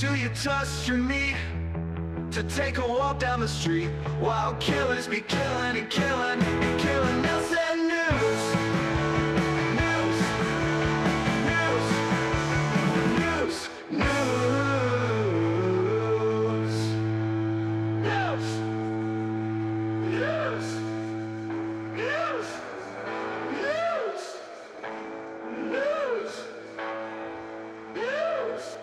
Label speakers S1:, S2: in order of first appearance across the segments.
S1: Do you trust your meat to take a walk down the street while killers be killing and killing and killing? Nailsin News. News. News. News. News. News. News. News. News. News.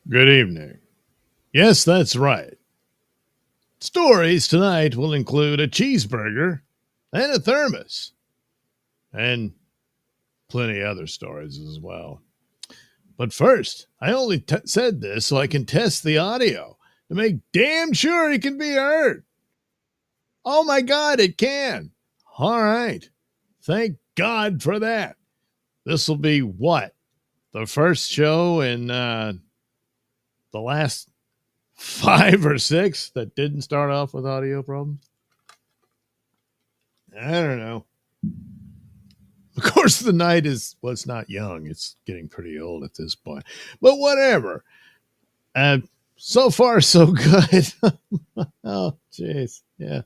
S2: Good evening. Yes, that's right. Stories tonight will include a cheeseburger and a thermos, and plenty other stories as well. But first, I only said this so I can test the audio to make damn sure it can be heard. Oh my God, it can. All right. Thank God for that. This will be what? The first show in the last 5 or 6 that didn't start off with audio problems? I don't know. Of course, the night is, well, it's not young. It's getting pretty old at this point. But whatever. So far, so good. Oh, jeez. Yeah.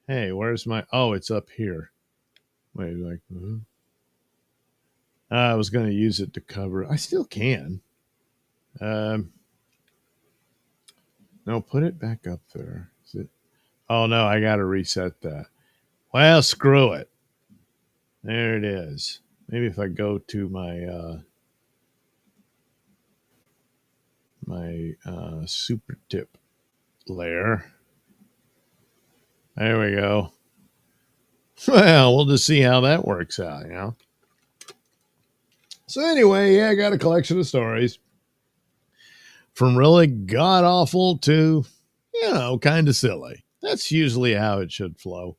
S2: Hey, where's my... Oh, it's up here. Wait, like... I was going to use it to cover... I still can. No, put it back up there. Is it? Oh, no, I got to reset that. Well, screw it. There it is. Maybe if I go to my super tip layer. There we go. Well, we'll just see how that works out, you know. So anyway, yeah, I got a collection of stories from really god-awful to, kind of silly. That's usually how it should flow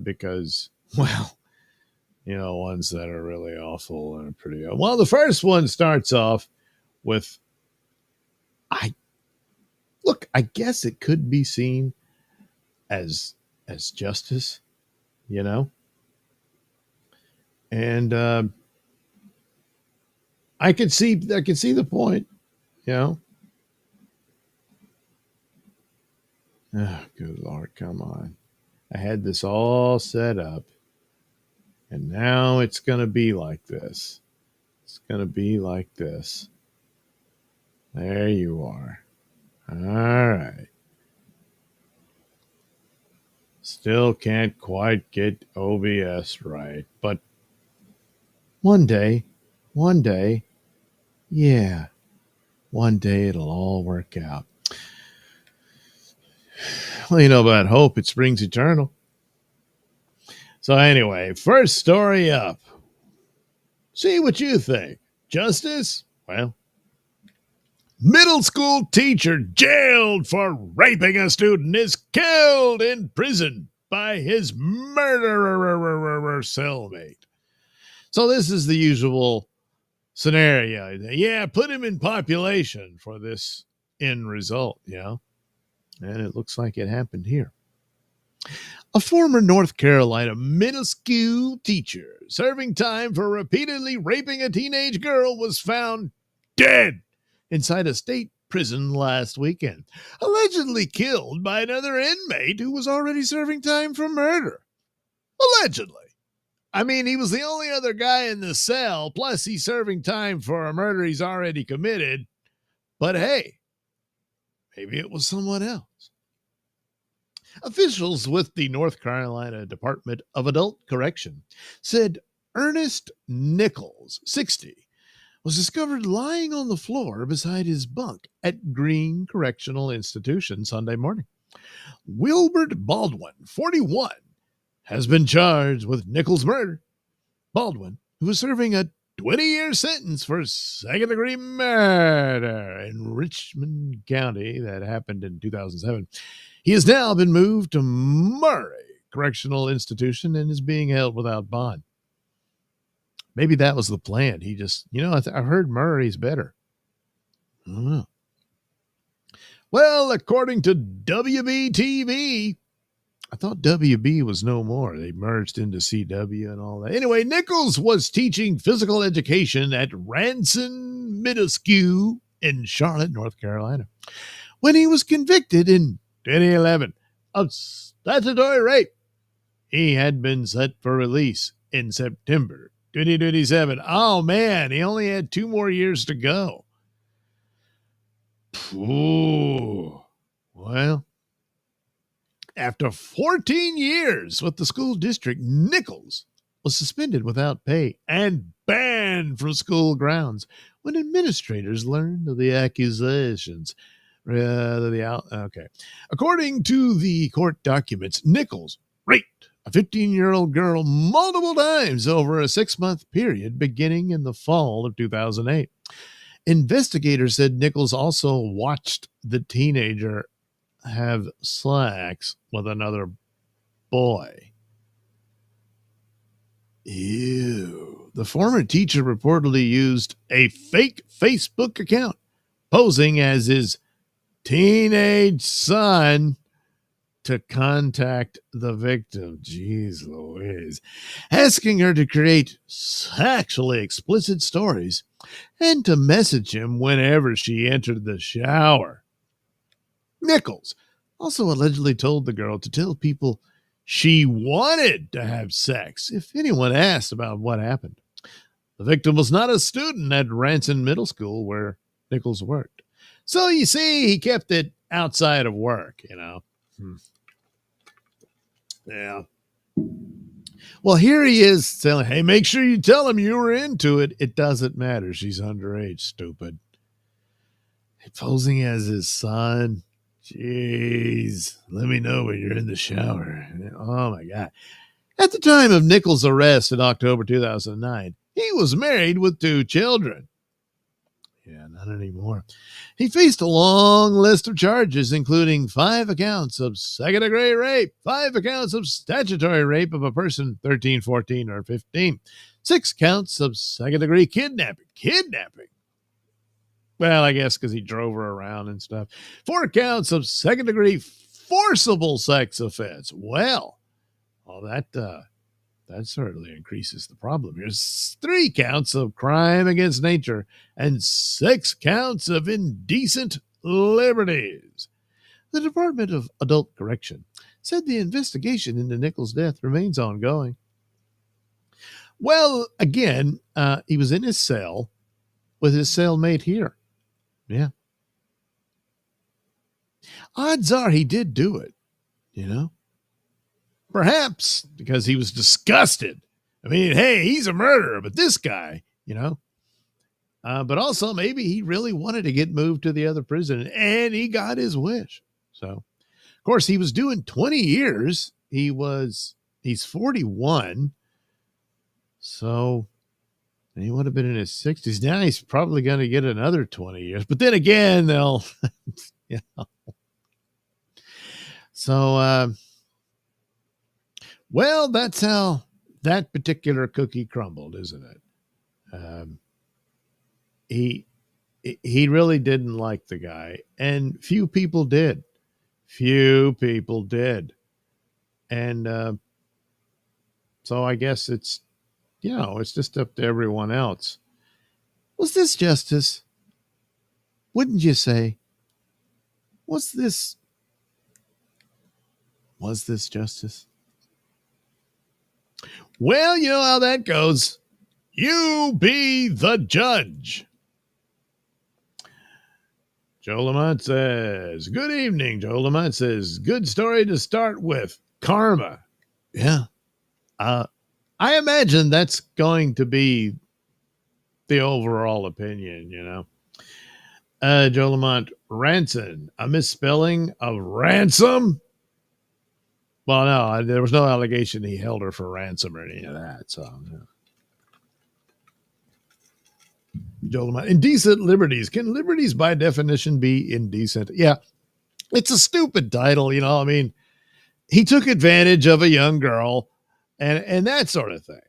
S2: because, well, ones that are really awful and pretty... Well, the first one starts off with, I guess it could be seen as justice, and I could see the point, Oh, good Lord, come on. I had this all set up, and now it's going to be like this. It's going to be like this. There you are. All right. Still can't quite get OBS right, but one day, yeah, one day it'll all work out. Well, about hope, it springs eternal. So anyway, first story up. See what you think. Justice? Well, middle school teacher jailed for raping a student is killed in prison by his murderer cellmate. So this is the usual scenario. Yeah, put him in population for this end result, And it looks like it happened here. A former North Carolina middle school teacher serving time for repeatedly raping a teenage girl was found dead inside a state prison last weekend, allegedly killed by another inmate who was already serving time for murder. Allegedly. I mean, he was the only other guy in the cell, plus he's serving time for a murder he's already committed. But hey, maybe it was someone else. Officials with the North Carolina Department of Adult Correction said Ernest Nichols, 60, was discovered lying on the floor beside his bunk at Green Correctional Institution Sunday morning. Wilbert Baldwin, 41, has been charged with Nichols' murder. Baldwin, who was serving a 20-year sentence for second-degree murder in Richmond County that happened in 2007. He has now been moved to Murray Correctional Institution and is being held without bond. Maybe that was the plan. He just, I've heard Murray's better. I don't know. Well, according to WB-TV, I thought WB was no more. They merged into CW and all that. Anyway, Nichols was teaching physical education at Ranson Middle School in Charlotte, North Carolina, when he was convicted in 2011 of statutory rape. He had been set for release in September 2027. Oh, man, he only had 2 more years to go. Ooh. Well, after 14 years with the school district, Nichols was suspended without pay and banned from school grounds when administrators learned of the accusations. According to the court documents, Nichols raped a 15-year-old girl multiple times over a 6-month period beginning in the fall of 2008. Investigators said Nichols also watched the teenager have sex with another boy. Ew. The former teacher reportedly used a fake Facebook account, posing as his teenage son, to contact the victim. Jeez Louise. Asking her to create sexually explicit stories and to message him whenever she entered the shower. Nichols also allegedly told the girl to tell people she wanted to have sex if anyone asked about what happened. The victim was not a student at Ranson Middle School where Nichols worked. So you see, he kept it outside of work, Yeah. Well, here he is telling, hey, make sure you tell him you were into it. It doesn't matter. She's underage, stupid. Posing as his son. Jeez. Let me know when you're in the shower. Oh, my God. At the time of Nichols' arrest in October 2009, he was married with 2 children. Yeah, not anymore. He faced a long list of charges, including 5 accounts of second-degree rape, 5 accounts of statutory rape of a person 13, 14, or 15, 6 counts of second-degree kidnapping. Kidnapping? Well, I guess because he drove her around and stuff. 4 counts of second-degree forcible sex offense. Well, that certainly increases the problem. Here's 3 counts of crime against nature and 6 counts of indecent liberties. The Department of Adult Correction said the investigation into Nichols' death remains ongoing. Well, again, he was in his cell with his cellmate here. Yeah. Odds are he did do it, Perhaps because he was disgusted. I mean, hey, he's a murderer, but this guy, but also maybe he really wanted to get moved to the other prison and he got his wish. So, of course, he was doing 20 years. He's 41. So he would have been in his 60s. Now he's probably going to get another 20 years. But then again, they'll, So, well, that's how that particular cookie crumbled, isn't it? He really didn't like the guy, and few people did. And so I guess it's just up to everyone else. Was this justice? Wouldn't you say? Was this justice? Well, you know how that goes. You be the judge. Joe Lamont says, good evening. Joe Lamont says, good story to start with. Karma. Yeah. I imagine that's going to be the overall opinion, Joe Lamont, Ranson, a misspelling of ransom? Well, no, there was no allegation he held her for ransom or any of that. So, Joe Lamont, indecent liberties. Can liberties by definition be indecent? Yeah, it's a stupid title, I mean, he took advantage of a young girl and that sort of thing.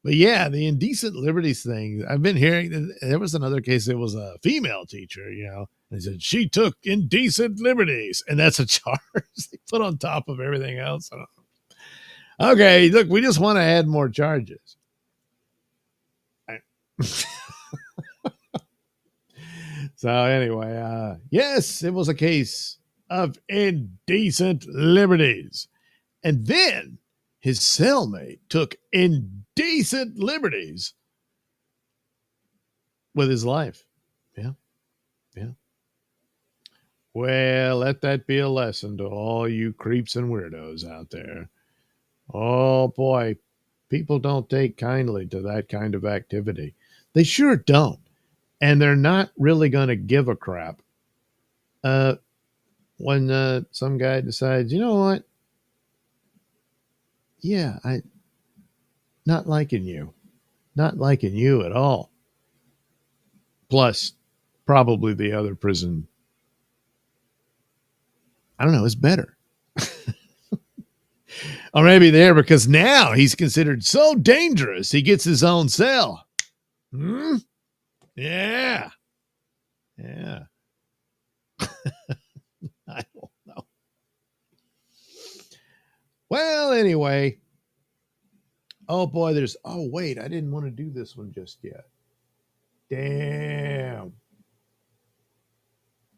S2: But yeah, the indecent liberties thing, I've been hearing that there was another case. It was a female teacher, they said she took indecent liberties, and that's a charge they put on top of everything else. Okay, look, we just want to add more charges. So anyway, yes, it was a case of indecent liberties. And then his cellmate took indecent liberties with his life. Yeah. Yeah. Well, let that be a lesson to all you creeps and weirdos out there. Oh boy, people don't take kindly to that kind of activity. They sure don't. And they're not really going to give a crap when some guy decides, you know what? Yeah, I not liking you. Not liking you at all. Plus, probably the other prison, I don't know, is better. Or maybe there because now he's considered so dangerous he gets his own cell. Hmm? Yeah. Yeah. I don't know. Well, anyway. Oh boy, wait, I didn't want to do this one just yet. Damn.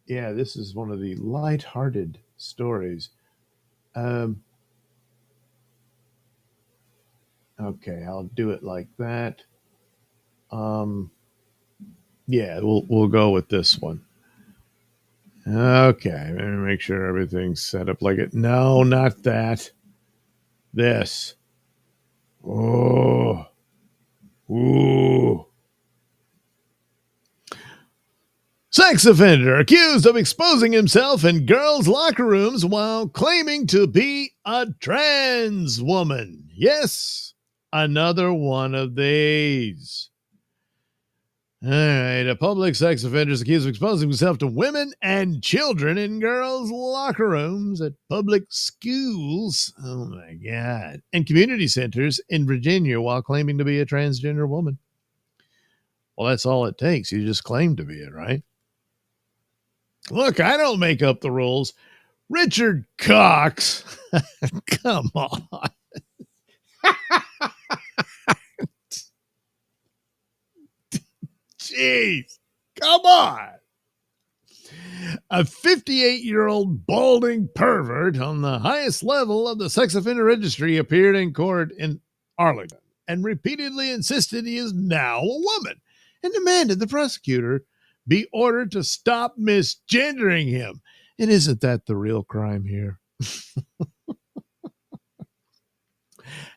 S2: Yeah, this is one of the lighthearted stories. Okay, I'll do it like that. Yeah, we'll go with this one. Okay, let me make sure everything's set up like it. No, not that. This. Oh. Ooh. Sex offender accused of exposing himself in girls' locker rooms while claiming to be a trans woman. Yes, another one of these. All right, a public sex offender is accused of exposing himself to women and children in girls' locker rooms at public schools. Oh my God. And community centers in Virginia while claiming to be a transgender woman. Well, that's all it takes. You just claim to be it, right? Look, I don't make up the rules. Richard Cox. Come on. Jeez. Come on. A 58-year-old balding pervert on the highest level of the sex offender registry appeared in court in Arlington and repeatedly insisted he is now a woman and demanded the prosecutor be ordered to stop misgendering him. And isn't that the real crime here?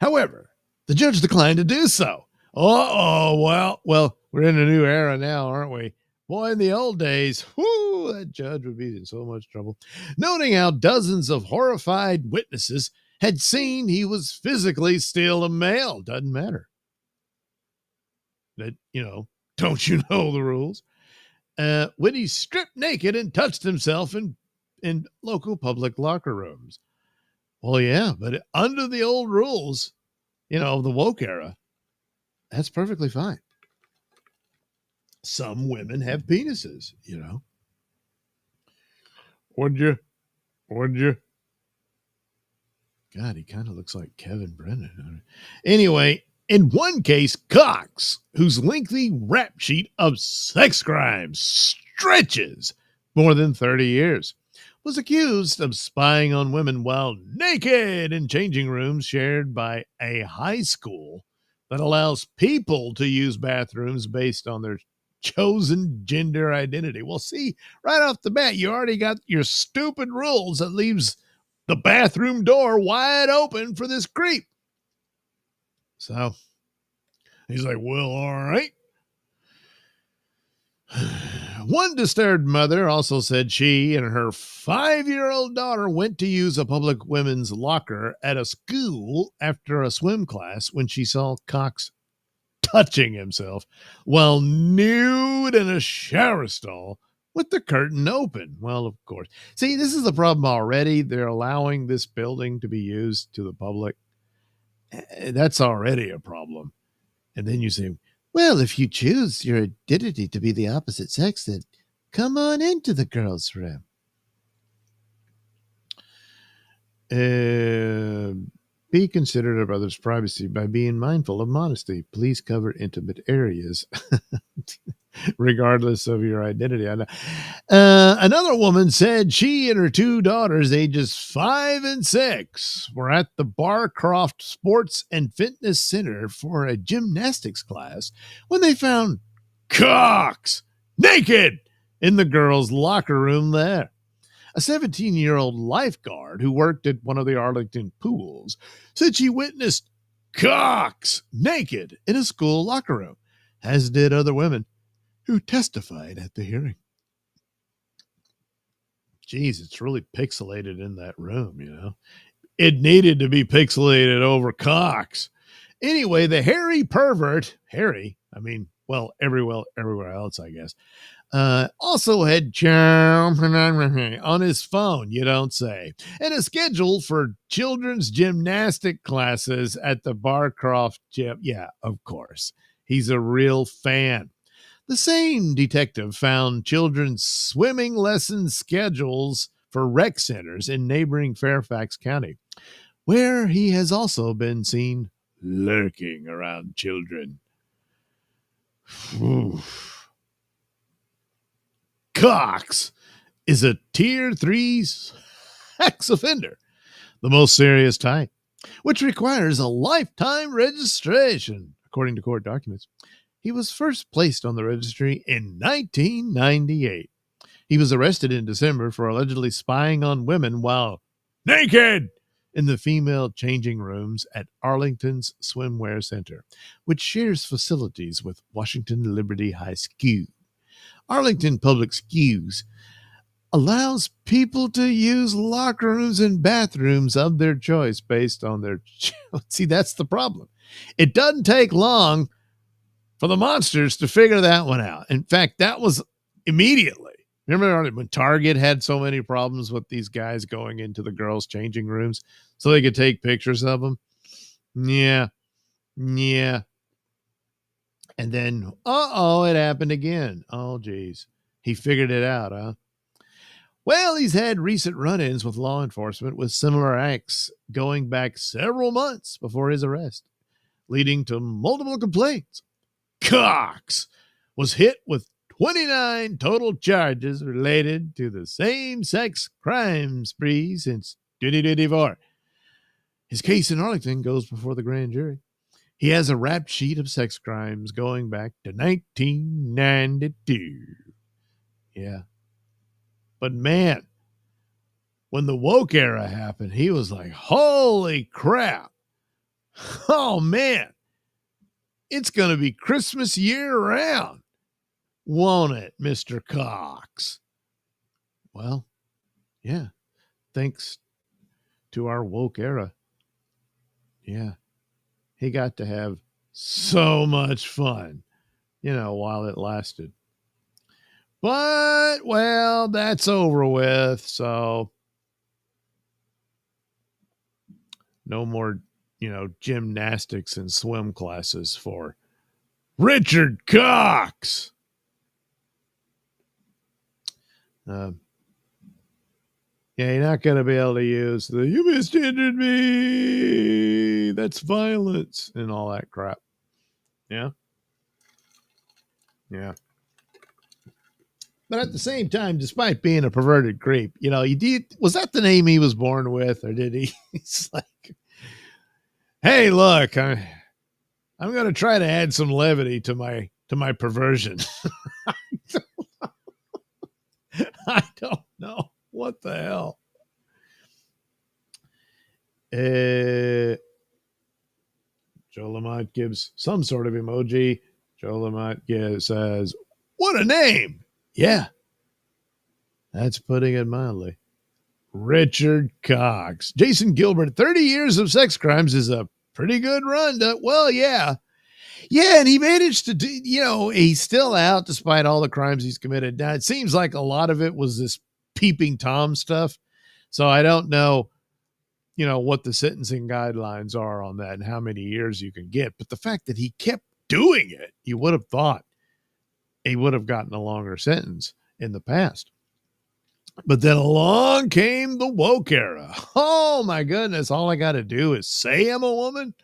S2: However, the judge declined to do so. Well, we're in a new era now, aren't we? Boy, in the old days, that judge would be in so much trouble. Noting how dozens of horrified witnesses had seen he was physically still a male. Doesn't matter. That, don't you know the rules? When he stripped naked and touched himself in local public locker rooms. Well, yeah, but under the old rules, the woke era, that's perfectly fine. Some women have penises, Would you? God, he kind of looks like Kevin Brennan. Anyway, in one case, Cox, whose lengthy rap sheet of sex crimes stretches more than 30 years, was accused of spying on women while naked in changing rooms shared by a high school that allows people to use bathrooms based on their chosen gender identity. Well, see, right off the bat, you already got your stupid rules that leaves the bathroom door wide open for this creep. So he's like, well, all right. One disturbed mother also said she and her 5-year-old daughter went to use a public women's locker at a school after a swim class when she saw Cox touching himself while nude in a shower stall with the curtain open. Well, of course. See, this is the problem already. They're allowing this building to be used to the public. That's already a problem. And then you say, well, if you choose your identity to be the opposite sex, then come on into the girls' room. Be considerate of others' privacy by being mindful of modesty. Please cover intimate areas, regardless of your identity. Another woman said she and her two daughters, ages 5 and 6, were at the Barcroft Sports and Fitness Center for a gymnastics class when they found cocks naked in the girls' locker room there. A 17-year-old lifeguard who worked at one of the Arlington pools said she witnessed cocks naked in a school locker room, as did other women who testified at the hearing. Geez, it's really pixelated in that room, you know. It needed to be pixelated over cocks. Anyway, the hairy pervert, everywhere else, I guess, also had charm on his phone, you don't say, and a schedule for children's gymnastic classes at the Barcroft gym. Yeah, of course. He's a real fan. The same detective found children's swimming lesson schedules for rec centers in neighboring Fairfax County, where he has also been seen lurking around children. Cox is a Tier 3 sex offender, the most serious type, which requires a lifetime registration, according to court documents. He was first placed on the registry in 1998. He was arrested in December for allegedly spying on women while naked in the female changing rooms at Arlington's Swimwear Center, which shares facilities with Washington Liberty High School. Arlington Public Schools allows people to use locker rooms and bathrooms of their choice based on their... See, that's the problem. It doesn't take long for the monsters to figure that one out. In fact, that was immediately. Remember when Target had so many problems with these guys going into the girls' changing rooms so they could take pictures of them? Yeah. And then, it happened again. Oh, geez. He figured it out, huh? Well, he's had recent run-ins with law enforcement with similar acts going back several months before his arrest, leading to multiple complaints. Cox was hit with 29 total charges related to the same-sex crime spree since 2024. His case in Arlington goes before the grand jury. He has a rap sheet of sex crimes going back to 1992. Yeah. But man, when the woke era happened, he was like, holy crap. Oh, man. It's going to be Christmas year round, won't it, Mr. Cox? Well, yeah. Thanks to our woke era. Yeah. He got to have so much fun, while it lasted. But, well, that's over with. So no more, gymnastics and swim classes for Richard Cox. You're not going to be able to use the "you misgendered me, that's violence" and all that crap. Yeah. But at the same time, despite being a perverted creep, was that the name he was born with, or did he? He's like, hey, look, I'm going to try to add some levity to my perversion. I don't know. What the hell? Joe Lamont gives some sort of emoji. Joe Lamont says, what a name. Yeah. That's putting it mildly. Richard Cox. Jason Gilbert, 30 years of sex crimes is a pretty good run. Well, yeah. Yeah, and he managed to do, he's still out despite all the crimes he's committed. Now, it seems like a lot of it was this peeping Tom stuff. So I don't know, what the sentencing guidelines are on that and how many years you can get. But the fact that he kept doing it, you would have thought he would have gotten a longer sentence in the past. But then along came the woke era. Oh my goodness. All I got to do is say I'm a woman,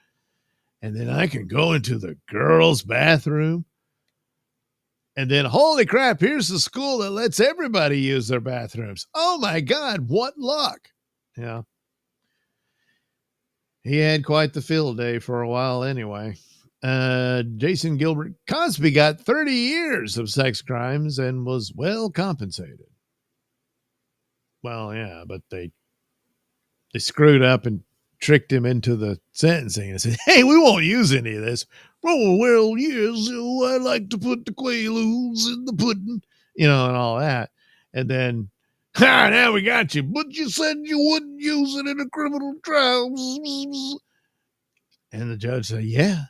S2: and then I can go into the girls' bathroom. And then, holy crap, here's the school that lets everybody use their bathrooms. Oh my God, what luck. Yeah. He had quite the field day for a while anyway. Jason Gilbert Cosby got 30 years of sex crimes and was well compensated. Well, yeah, but they screwed up and tricked him into the sentencing and said, hey, we won't use any of this. Oh, well, yes, I like to put the quaaludes in the pudding, and all that. And then, now we got you. But you said you wouldn't use it in a criminal trial. And the judge said, yeah,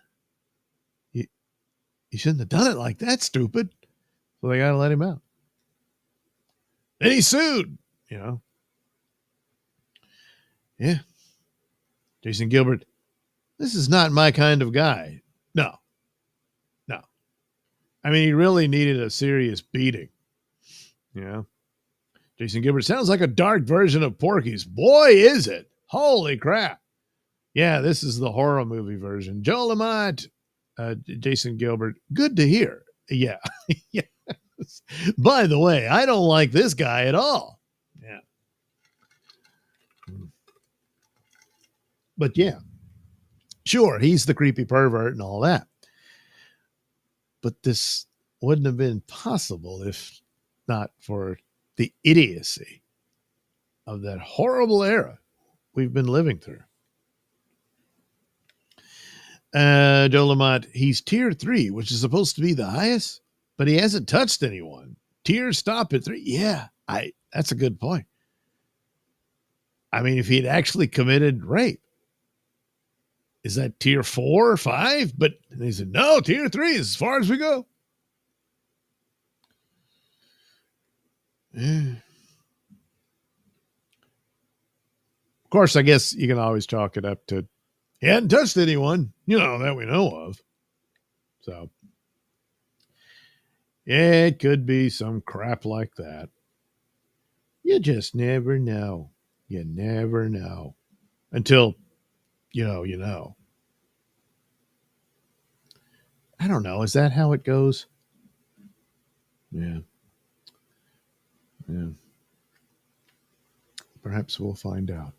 S2: you shouldn't have done it like that, stupid. So they got to let him out. Then he sued, Yeah. Jason Gilbert, this is not my kind of guy. No. I mean, he really needed a serious beating. Jason Gilbert sounds like a dark version of Porky's. Boy, is it. Holy crap. Yeah, this is the horror movie version. Joel Lamont, Jason Gilbert, good to hear. Yeah. Yes. By the way, I don't like this guy at all. Yeah. But yeah, sure, he's the creepy pervert and all that. But this wouldn't have been possible if not for the idiocy of that horrible era we've been living through. Joe Lamont, he's tier 3, which is supposed to be the highest, but he hasn't touched anyone. Tiers stop at 3. Yeah, that's a good point. I mean, if he'd actually committed rape, is that tier 4 or 5? But they said, no, tier 3 is as far as we go. Yeah. Of course, I guess you can always chalk it up to he hadn't touched anyone, that we know of. So, yeah, it could be some crap like that. You just never know. You never know. Until, you know. I don't know. Is that how it goes? Yeah. Perhaps we'll find out.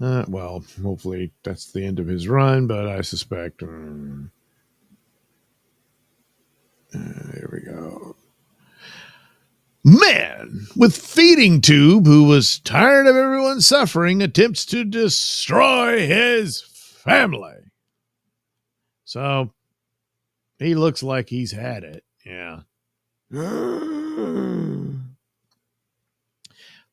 S2: Well, hopefully that's the end of his run, but I suspect. Here we go. Man with feeding tube who was tired of everyone suffering attempts to destroy his family. So he looks like he's had it. Yeah.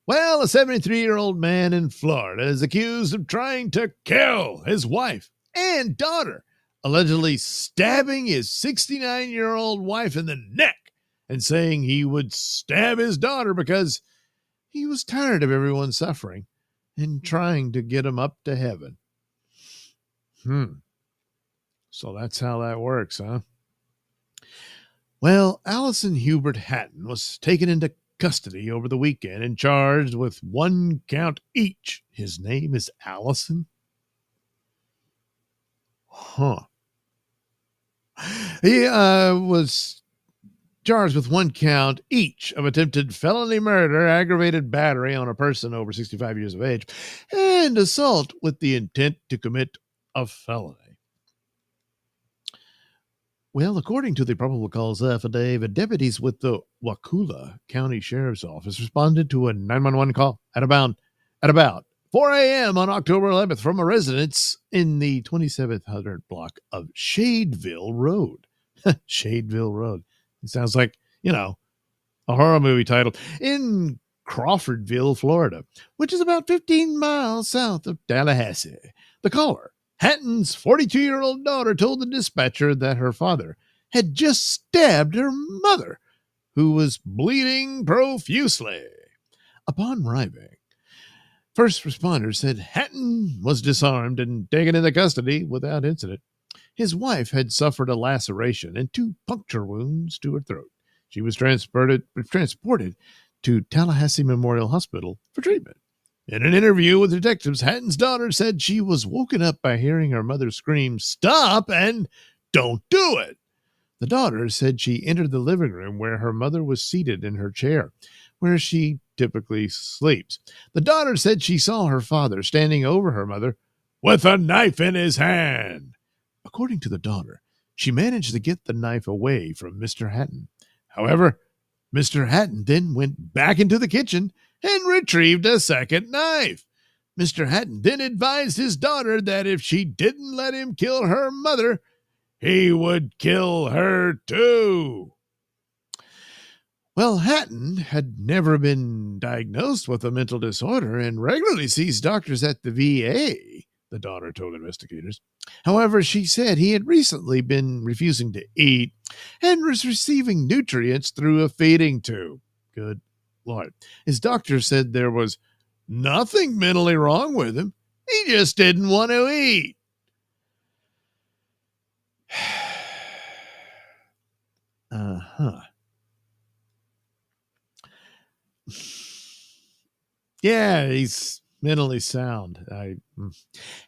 S2: Well, a 73-year-old man in Florida is accused of trying to kill his wife and daughter, allegedly stabbing his 69-year-old wife in the neck and saying he would stab his daughter because he was tired of everyone suffering and trying to get him up to heaven. So that's how that works, huh? Well, Allison Hubert Hatton was taken into custody over the weekend and charged with 1 count each. His name is Allison? He was charged with 1 count each of attempted felony murder, aggravated battery on a person over 65 years of age, and assault with the intent to commit a felony. Well, according to the probable cause affidavit, deputies with the Wakulla County Sheriff's Office responded to a 911 call at about 4 a.m. on October 11th from a residence in the 2700 block of Shadeville Road. Shadeville Road. It sounds like, a horror movie title. In Crawfordville, Florida, which is about 15 miles south of Tallahassee. The caller, Hatton's 42-year-old daughter, told the dispatcher that her father had just stabbed her mother, who was bleeding profusely. Upon arriving, First responders said Hatton was disarmed and taken into custody without incident. His wife had suffered a laceration and 2 puncture wounds to her throat. She was transported to Tallahassee Memorial Hospital for treatment. In an interview with detectives, Hatton's daughter said she was woken up by hearing her mother scream, "Stop!" and "Don't do it!" The daughter said she entered the living room where her mother was seated in her chair, where she typically sleeps. The daughter said she saw her father standing over her mother with a knife in his hand. According to the daughter, she managed to get the knife away from Mr. Hatton. However, Mr. Hatton then went back into the kitchen and retrieved a second knife. Mr. Hatton then advised his daughter that if she didn't let him kill her mother, he would kill her too. Well, Hatton had never been diagnosed with a mental disorder and regularly sees doctors at the VA, the daughter told investigators. However, she said he had recently been refusing to eat and was receiving nutrients through a feeding tube. Good Lord. His doctor said there was nothing mentally wrong with him. He just didn't want to eat. Yeah, he's mentally sound.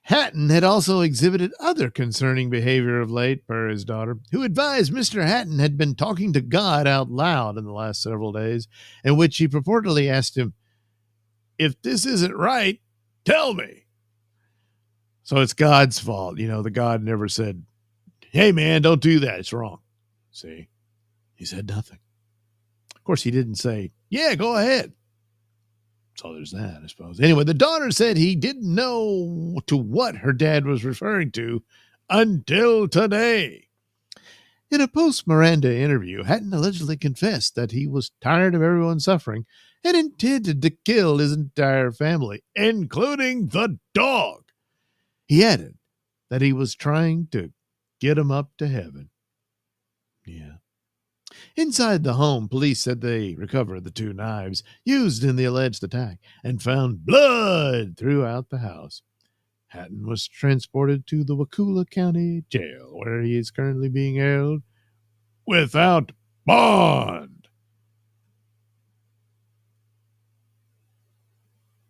S2: Hatton had also exhibited other concerning behavior of late, per his daughter, who advised Mr. Hatton had been talking to God out loud in the last several days, in which he purportedly asked him, "If this isn't right, tell me." So it's God's fault. The God never said, "Hey, man, don't do that. It's wrong." See? He said nothing. Of course, he didn't say, "Yeah, go ahead." So there's that, I suppose. Anyway, the daughter said he didn't know to what her dad was referring to until today. In a post-Miranda interview, Hatton allegedly confessed that he was tired of everyone suffering and intended to kill his entire family, including the dog. He added that he was trying to get him up to heaven. Yeah. Inside the home, police said they recovered the 2 knives used in the alleged attack and found blood throughout the house. Hatton was transported to the Wakulla County Jail, where he is currently being held without bond.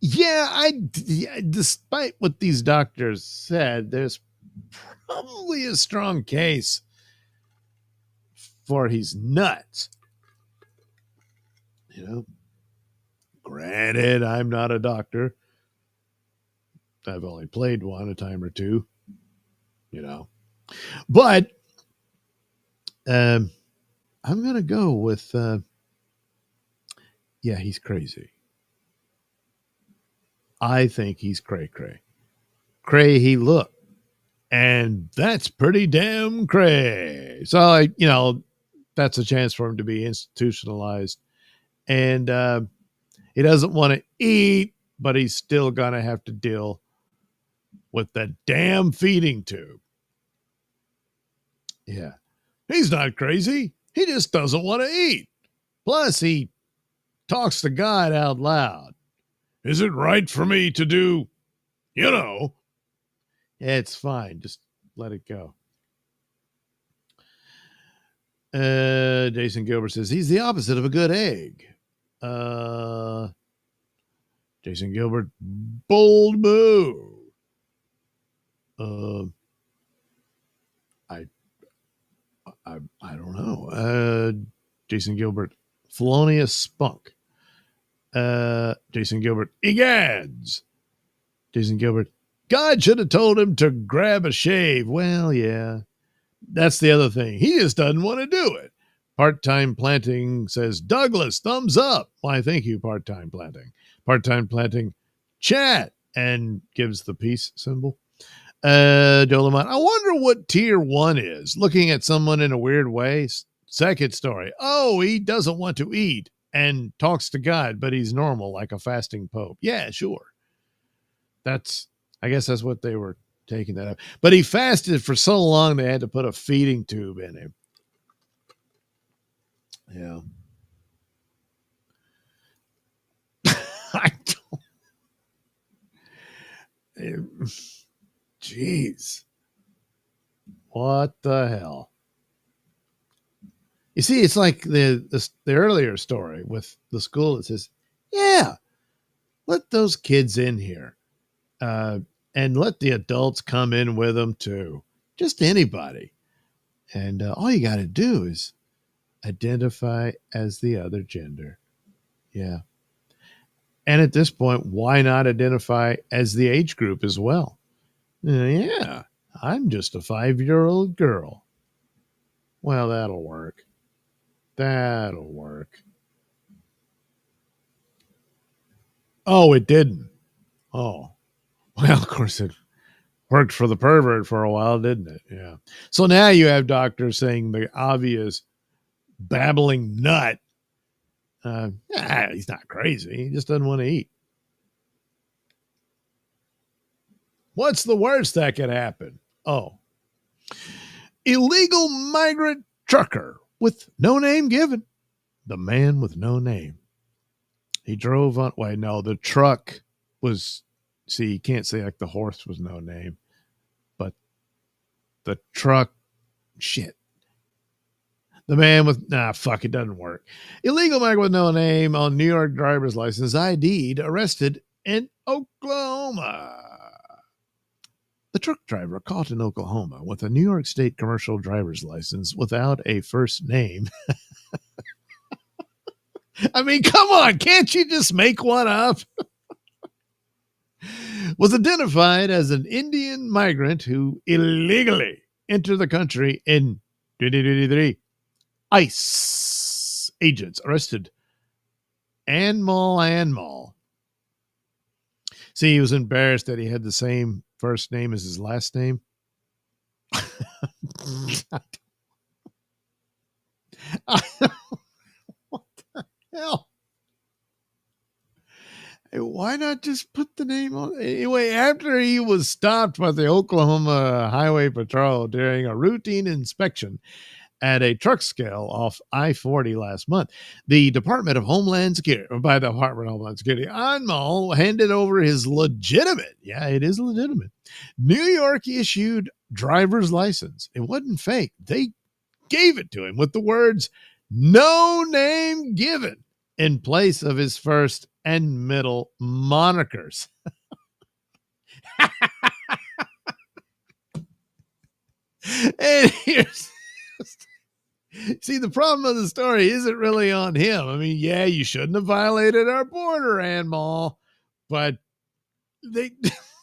S2: Yeah, despite what these doctors said, there's probably a strong case for he's nuts. Granted, I'm not a doctor. I've only played one a time or two, But I'm going to go with, he's crazy. I think he's cray-cray. Cray he looked. And that's pretty damn cray. So, that's a chance for him to be institutionalized. And he doesn't want to eat, but he's still going to have to deal with that damn feeding tube. Yeah. He's not crazy. He just doesn't want to eat. Plus, he talks to God out loud. Is it right for me to do, It's fine. Just let it go. Jason Gilbert says he's the opposite of a good egg. Jason Gilbert, bold move. I don't know. Jason Gilbert, felonious spunk. Jason Gilbert, egads. Jason Gilbert, God should have told him to grab a shave. Well, yeah. That's the other thing. He just doesn't want to do it. Part-time Planting says, Douglas, thumbs up. Why, thank you, Part-time Planting. Part-time Planting, chat, and gives the peace symbol. Dolomite, I wonder what tier 1 is. Looking at someone in a weird way. Second story. Oh, he doesn't want to eat and talks to God, but he's normal like a fasting pope. Yeah, sure. I guess that's what they were taking that up. But he fasted for so long they had to put a feeding tube in him. Yeah. Jeez. What the hell? You see, it's like the earlier story with the school that says, yeah, let those kids in here. And let the adults come in with them too. Just anybody. And all you got to do is identify as the other gender. Yeah. And at this point, why not identify as the age group as well? Yeah, I'm just a 5-year-old girl. Well, that'll work. That'll work. Oh, it didn't. Oh, well, of course it worked for the pervert for a while, didn't it? Yeah. So now you have doctors saying the obvious babbling nut. He's not crazy. He just doesn't want to eat. What's the worst that could happen? Oh, illegal migrant trucker with no name given. The man with no name. He drove on. Wait, no, the truck was. See, you can't say like the horse was no name, but the truck. Shit. The man with. Fuck, it doesn't work. Illegal migrant with no name on New York driver's license, ID'd, arrested in Oklahoma. The truck driver caught in Oklahoma with a New York State commercial driver's license without a first name. I mean, come on, can't you just make one up? Was identified as an Indian migrant who illegally entered the country in 2023. ICE agents arrested Anmol. See, he was embarrassed that he had the same first name as his last name. What the hell? Hey, why not just put the name on? Anyway, after he was stopped by the Oklahoma Highway Patrol during a routine inspection at a truck scale off I-40 last month, the Department of Homeland Security, Anmol handed over his legitimate, it is legitimate, New York issued driver's license. It wasn't fake. They gave it to him with the words, "No name given," in place of his first and middle monikers. And here's... See, the problem of the story isn't really on him. I mean, yeah, you shouldn't have violated our border, Anmol, but they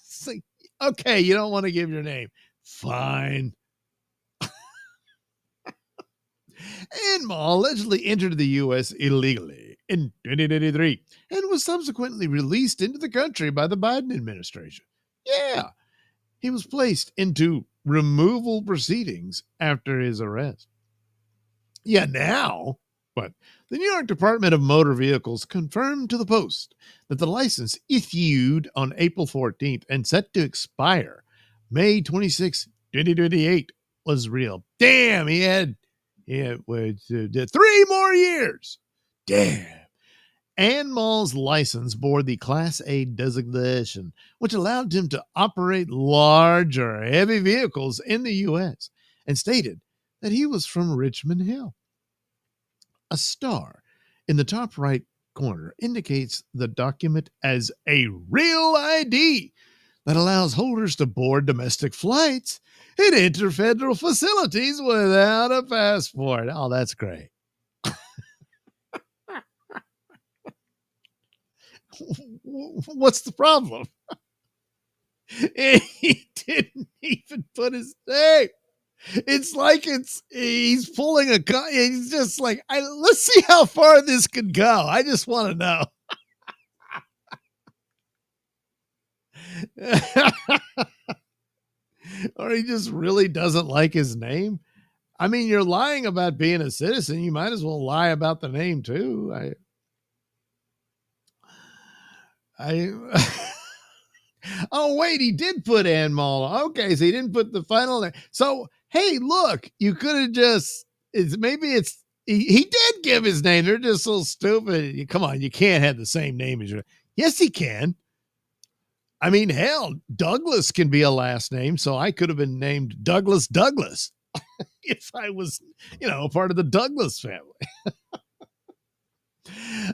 S2: say, okay, you don't want to give your name. Fine. Anmol allegedly entered the U.S. illegally in 2023 and was subsequently released into the country by the Biden administration. Yeah, he was placed into removal proceedings after his arrest. Yeah, now, but the New York Department of Motor Vehicles confirmed to the Post that the license issued on April 14th and set to expire May 26, 2028 was real. Damn, he had 3 more years. Damn. Anmol's license bore the Class A designation, which allowed him to operate large or heavy vehicles in the U.S., and stated that he was from Richmond Hill. A star in the top right corner indicates the document as a real ID that allows holders to board domestic flights and enter federal facilities without a passport. Oh, that's great. What's the problem? He didn't even put his name. It's like he's pulling a gun. He's just like, let's see how far this could go. I just want to know. Or he just really doesn't like his name. I mean, you're lying about being a citizen. You might as well lie about the name too. Oh, wait, he did put Anmol. Okay, so he didn't put the final name. So, hey, look, you could have just, he did give his name. They're just so stupid. Come on, you can't have the same name as your, yes, he can. I mean, hell, Douglas can be a last name, so I could have been named Douglas Douglas if I was, a part of the Douglas family.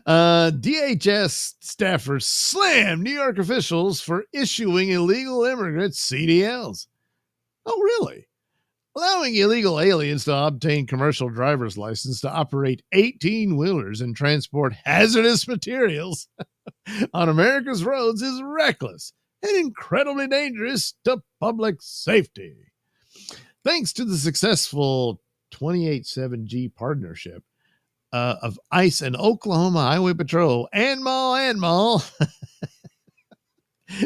S2: DHS staffers slam New York officials for issuing illegal immigrants CDLs. Oh, really? Allowing illegal aliens to obtain commercial driver's license to operate 18-wheelers and transport hazardous materials on America's roads is reckless and incredibly dangerous to public safety. Thanks to the successful 28-7G partnership of ICE and Oklahoma Highway Patrol, ANMAL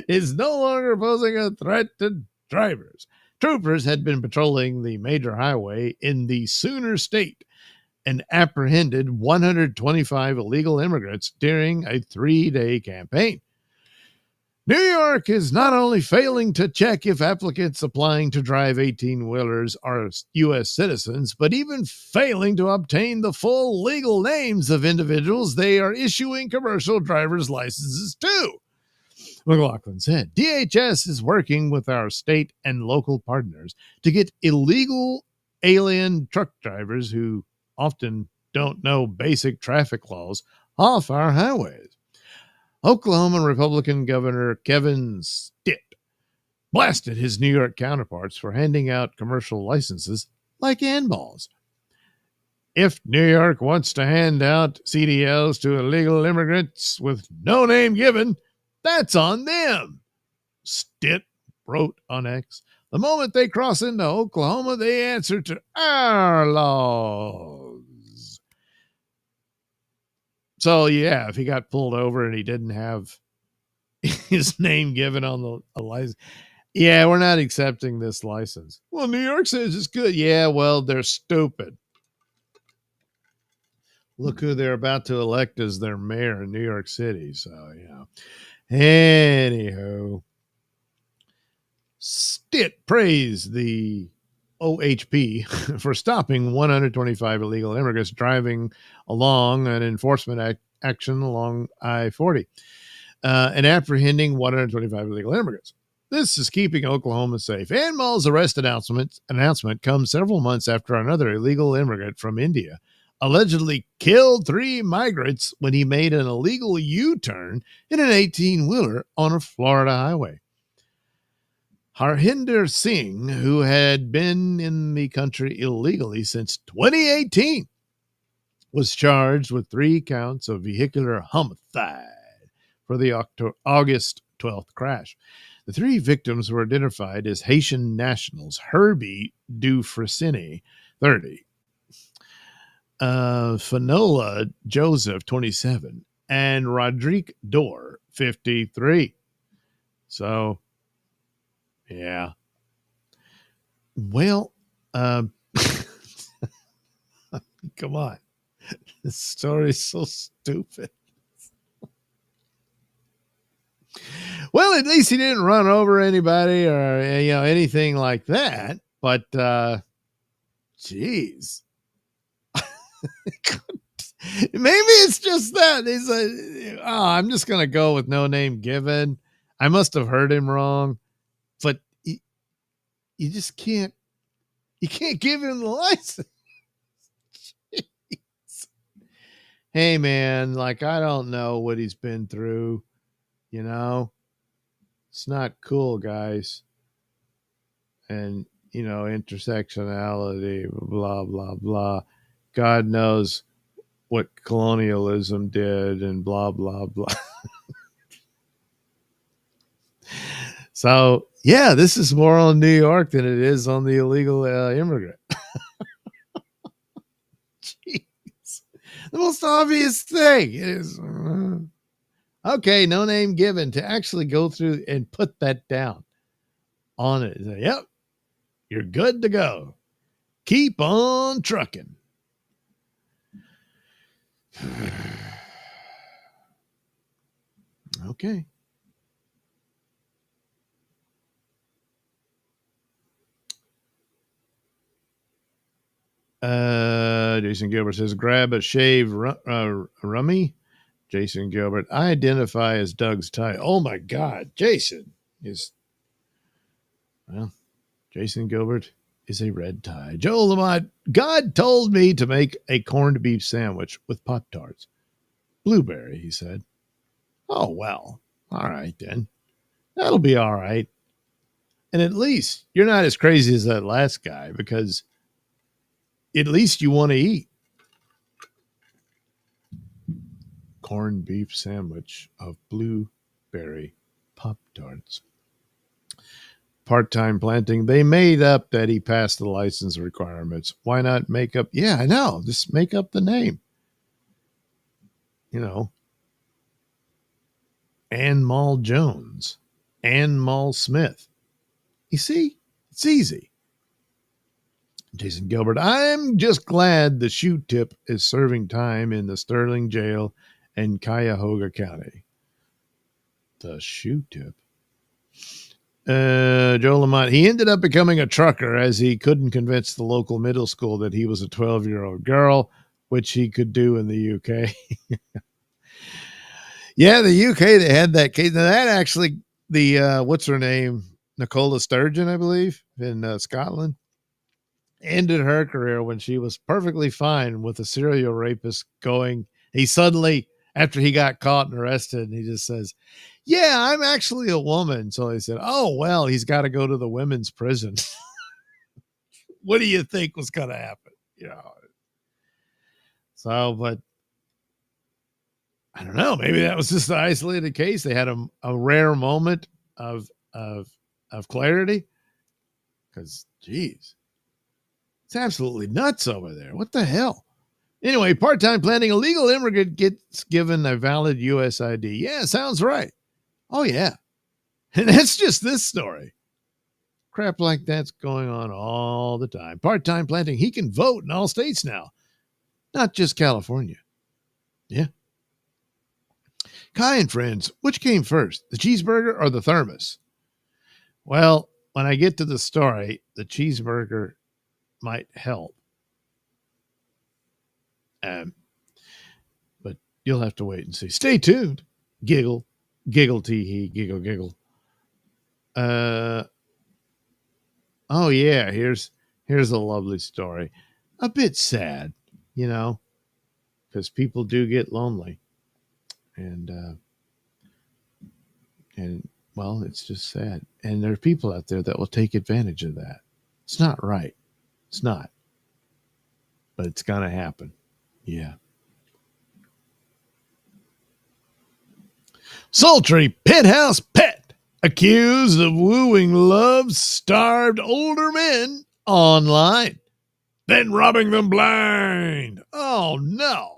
S2: is no longer posing a threat to drivers. Troopers had been patrolling the major highway in the Sooner State and apprehended 125 illegal immigrants during a 3-day campaign. New York is not only failing to check if applicants applying to drive 18-wheelers are U.S. citizens, but even failing to obtain the full legal names of individuals they are issuing commercial driver's licenses to. McLaughlin said, DHS is working with our state and local partners to get illegal alien truck drivers who often don't know basic traffic laws off our highways. Oklahoma Republican Governor Kevin Stitt blasted his New York counterparts for handing out commercial licenses like handballs. If New York wants to hand out CDLs to illegal immigrants with no name given, that's on them, Stitt wrote on X. The moment they cross into Oklahoma, they answer to our laws. So, yeah, if he got pulled over and he didn't have his name given on the license, yeah, we're not accepting this license. Well, New York says it's good. Yeah, well, they're stupid. Look who they're about to elect as their mayor in New York City. So, yeah. Anywho, Stitt praised the OHP for stopping 125 illegal immigrants driving along an enforcement action along I-40 and apprehending 125 illegal immigrants. This is keeping Oklahoma safe. ANMAL's arrest announcement comes several months after another illegal immigrant from India allegedly killed 3 migrants when he made an illegal U-turn in an 18-wheeler on a Florida highway. Harhinder Singh, who had been in the country illegally since 2018, was charged with 3 counts of vehicular homicide for the August 12th crash. The 3 victims were identified as Haitian nationals Herbie Dufresne, 30, Fanola Joseph, 27, and Rodrigue Dorr, 53. So, yeah. Well, come on. This story is so stupid. Well, at least he didn't run over anybody or, anything like that. But, geez. Maybe it's just that. He's like, I'm just going to go with no name given. I must have heard him wrong. But you just can't. You can't give him the license. Jeez. Hey, man, like, I don't know what he's been through. It's not cool, guys. And, intersectionality, blah, blah, blah. God knows what colonialism did and blah, blah, blah. So, yeah, this is more on New York than it is on the illegal immigrant. Jeez. The most obvious thing is, okay, no name given, to actually go through and put that down on it. Say, yep, you're good to go. Keep on trucking. Okay. Jason Gilbert says, grab a shave rummy Jason Gilbert. I identify as Doug's tie. Oh my God, Jason is, well, Jason Gilbert is a red tie. Joel Lamont, God told me to make a corned beef sandwich with Pop-Tarts. Blueberry, he said. Oh, well, all right then. That'll be all right. And at least you're not as crazy as that last guy because at least you want to eat. Corned beef sandwich of blueberry Pop-Tarts. Part-time planting. They made up that he passed the license requirements. Why not make up? Yeah, I know. Just make up the name. You know, Ann Mall Jones, Ann Mall Smith. You see, it's easy. Jason Gilbert, I'm just glad the shoe tip is serving time in the Sterling Jail in Cuyahoga County. The shoe tip. Joe Lamont, he ended up becoming a trucker as he couldn't convince the local middle school that he was a 12-year-old girl, which he could do in the UK. Yeah, the UK, they had that case. Now that actually, what's her name? Nicola Sturgeon, I believe, in Scotland, ended her career when she was perfectly fine with a serial rapist going. He suddenly, after he got caught and arrested, and he just says, yeah, I'm actually a woman. So they said, oh, well, he's got to go to the women's prison. What do you think was going to happen? You know, so, but I don't know. Maybe that was just an isolated case. They had a rare moment of clarity because, geez, it's absolutely nuts over there. What the hell? Anyway, part-time planting, a legal immigrant gets given a valid U.S. ID. Yeah, sounds right. Oh, yeah. And that's just this story. Crap like that's going on all the time. Part-time planting, he can vote in all states now, not just California. Yeah. Kai and friends, which came first, the cheeseburger or the thermos? Well, when I get to the story, the cheeseburger might help. But you'll have to wait and see. Stay tuned. Giggle, giggle, tee-hee, giggle, giggle. Oh yeah, here's a lovely story. A bit sad, you know, because people do get lonely. And well, it's just sad. And there are people out there that will take advantage of that. It's not right. It's not. But it's going to happen. Yeah. Sultry penthouse pet accused of wooing love-starved older men online, then robbing them blind. Oh, no.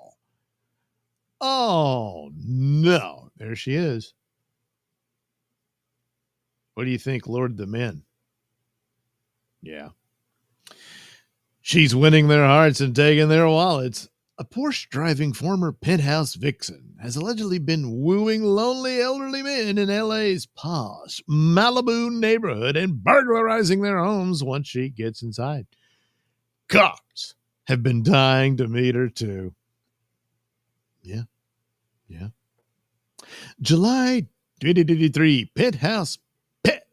S2: Oh, no. There she is. What do you think lured them in? Yeah. She's winning their hearts and taking their wallets. A Porsche-driving former penthouse vixen has allegedly been wooing lonely elderly men in LA's posh Malibu neighborhood and burglarizing their homes once she gets inside. Cops have been dying to meet her, too. Yeah. Yeah. July 2023, penthouse pet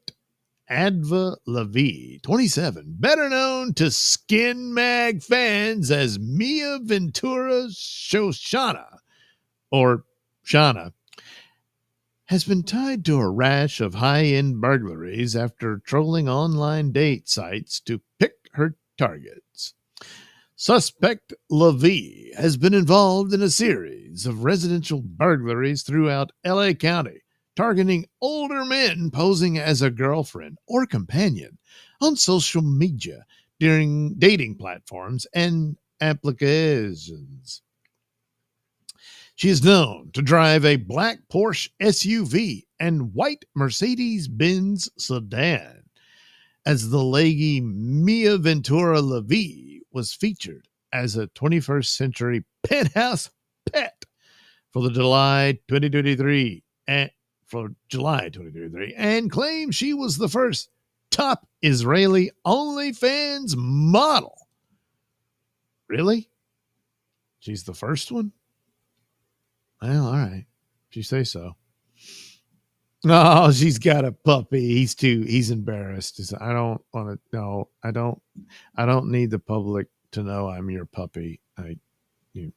S2: Adva Lavi, 27, better known to Skin Mag fans as Mia Ventura Shoshana, or Shana, has been tied to a rash of high-end burglaries after trolling online date sites to pick her targets. Suspect Lavi has been involved in a series of residential burglaries throughout LA County, targeting older men posing as a girlfriend or companion on social media during dating platforms and applications. She is known to drive a black Porsche SUV and white Mercedes-Benz sedan, as the leggy Mia Ventura Lavi was featured as a 21st century penthouse pet for July 2023 and claimed she was the first top Israeli OnlyFans model. Really? She's the first one? Well, all right. If you say so. Oh, she's got a puppy. He's embarrassed. I don't want to no, I don't need the public to know I'm your puppy. You.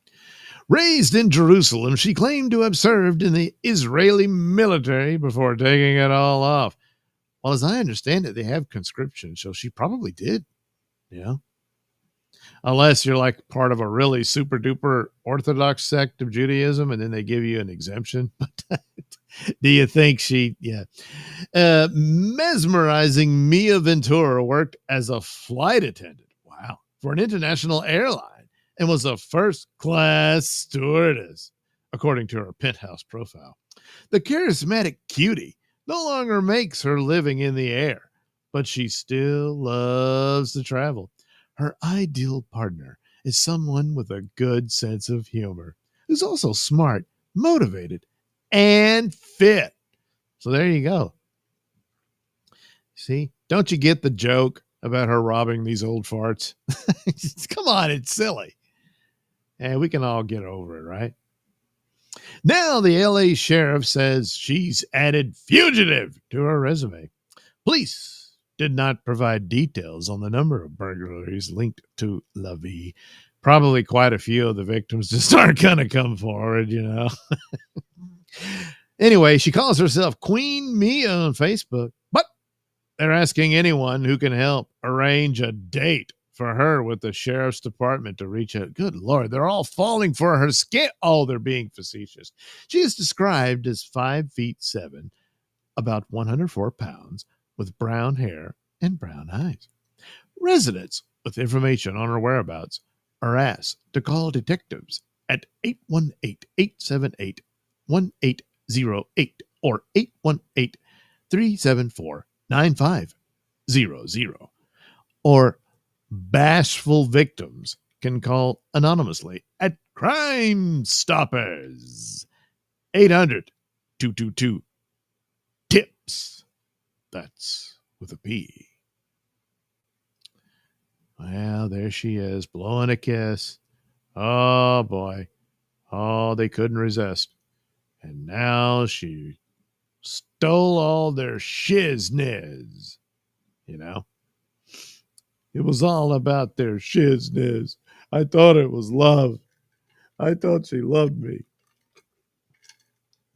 S2: Raised in Jerusalem, she claimed to have served in the Israeli military before taking it all off. Well, as I understand it, they have conscription, so she probably did. Yeah. Unless you're like part of a really super duper orthodox sect of Judaism and then they give you an exemption. Do you think yeah. Mesmerizing Mia Ventura worked as a flight attendant. Wow. For an international airline and was a first class stewardess, according to her Penthouse profile. The charismatic cutie no longer makes her living in the air, but she still loves to travel. Her ideal partner is someone with a good sense of humor, who's also smart, motivated, and fit. So there you go. See, don't you get the joke about her robbing these old farts? Come on, it's silly. And we can all get over it, right? Now the LA sheriff says she's added fugitive to her resume. Police did not provide details on the number of burglaries linked to La Vie. Probably quite a few of the victims just aren't going to come forward, you know. Anyway, she calls herself Queen Mia on Facebook, but they're asking anyone who can help arrange a date for her with the sheriff's department to reach out. Good Lord, they're all falling for her skin. Oh, they're being facetious. She is described as 5'7", about 104 pounds, with brown hair and brown eyes. Residents with information on her whereabouts are asked to call detectives at 818-878-1808 or 818-374-9500. Or bashful victims can call anonymously at Crime Stoppers 800-222-TIPS. That's with a P. Well, there she is, blowing a kiss. Oh, boy. Oh, they couldn't resist. And now she stole all their shizniz. You know? It was all about their shizniz. I thought it was love. I thought she loved me.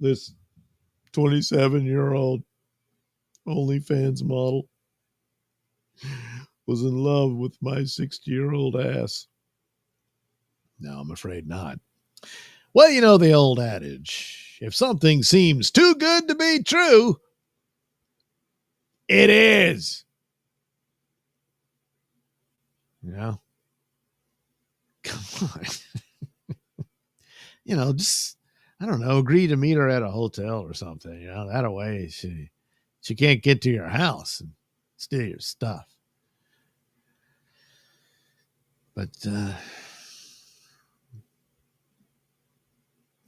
S2: This 27-year-old OnlyFans model was in love with my 60-year-old ass. No, I'm afraid not. Well, you know the old adage, if something seems too good to be true, it is. You know? Come on. You know, just, I don't know, agree to meet her at a hotel or something. You know, that way she can't get to your house and steal your stuff. But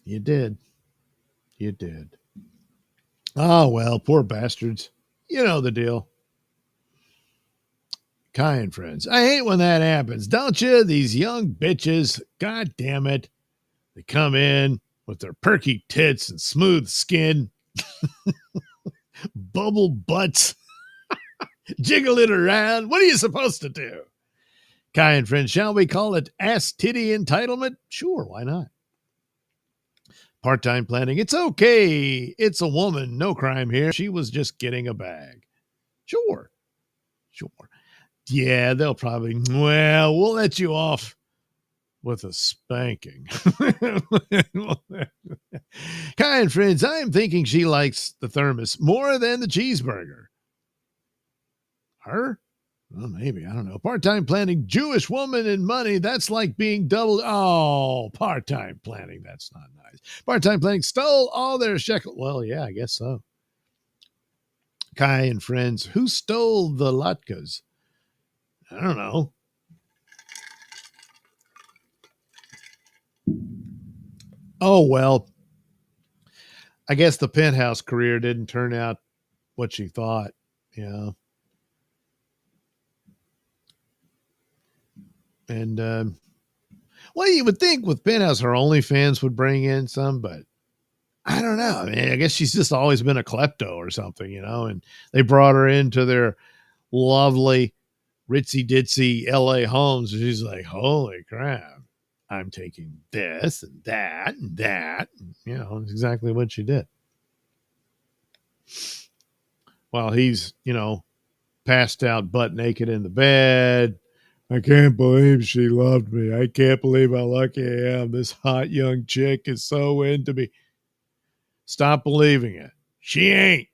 S2: you did. You did. Oh, well, poor bastards. You know the deal. Kai and friends. I hate when that happens, don't you? These young bitches, god damn it. They come in with their perky tits and smooth skin, bubble butts, jiggle it around. What are you supposed to do? Kai and friends, shall we call it ass titty entitlement? Sure, why not? Part-time planning. It's okay. It's a woman. No crime here. She was just getting a bag. Sure. Yeah, they'll probably, well, we'll let you off with a spanking. Kai and friends, I'm thinking she likes the Thermos more than the cheeseburger. Her? Well, maybe. I don't know. Part-time planning, Jewish woman and money. That's like being doubled. Oh, part-time planning. That's not nice. Part-time planning stole all their shekel. Well, yeah, I guess so. Kai and friends, who stole the latkes? I don't know. Oh, well, I guess the penthouse career didn't turn out what she thought, you know. And, well, you would think with penthouse, her OnlyFans would bring in some, but I don't know. I mean, I guess she's just always been a klepto or something, and they brought her into their lovely ritzy ditzy LA homes. And she's like, holy crap, I'm taking this and that and that. And, it's exactly what she did. While he's, passed out butt naked in the bed. I can't believe she loved me. I can't believe how lucky I am. This hot young chick is so into me. Stop believing it. She ain't.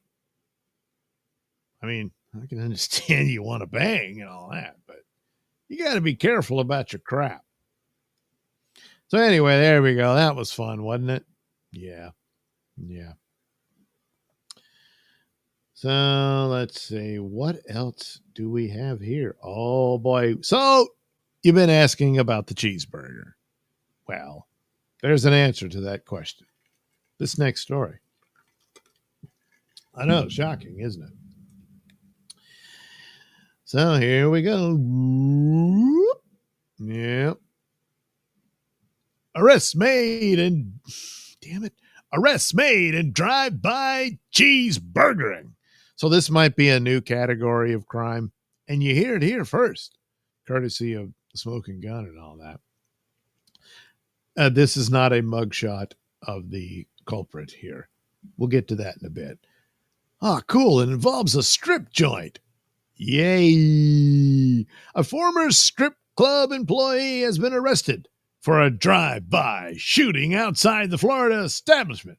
S2: I mean, I can understand you want to bang and all that, but you got to be careful about your crap. So anyway, there we go. That was fun, wasn't it? Yeah. So let's see. What else do we have here? Oh, boy. So you've been asking about the cheeseburger. Well, there's an answer to that question. This next story. I know, shocking, isn't it? So here we go. Yep. Arrests made in drive-by cheeseburgering. So this might be a new category of crime, and you hear it here first, courtesy of the smoking gun and all that. This is not a mugshot of the culprit here. We'll get to that in a bit. Cool. It involves a strip joint. Yay. A former strip club employee has been arrested for a drive-by shooting outside the Florida establishment.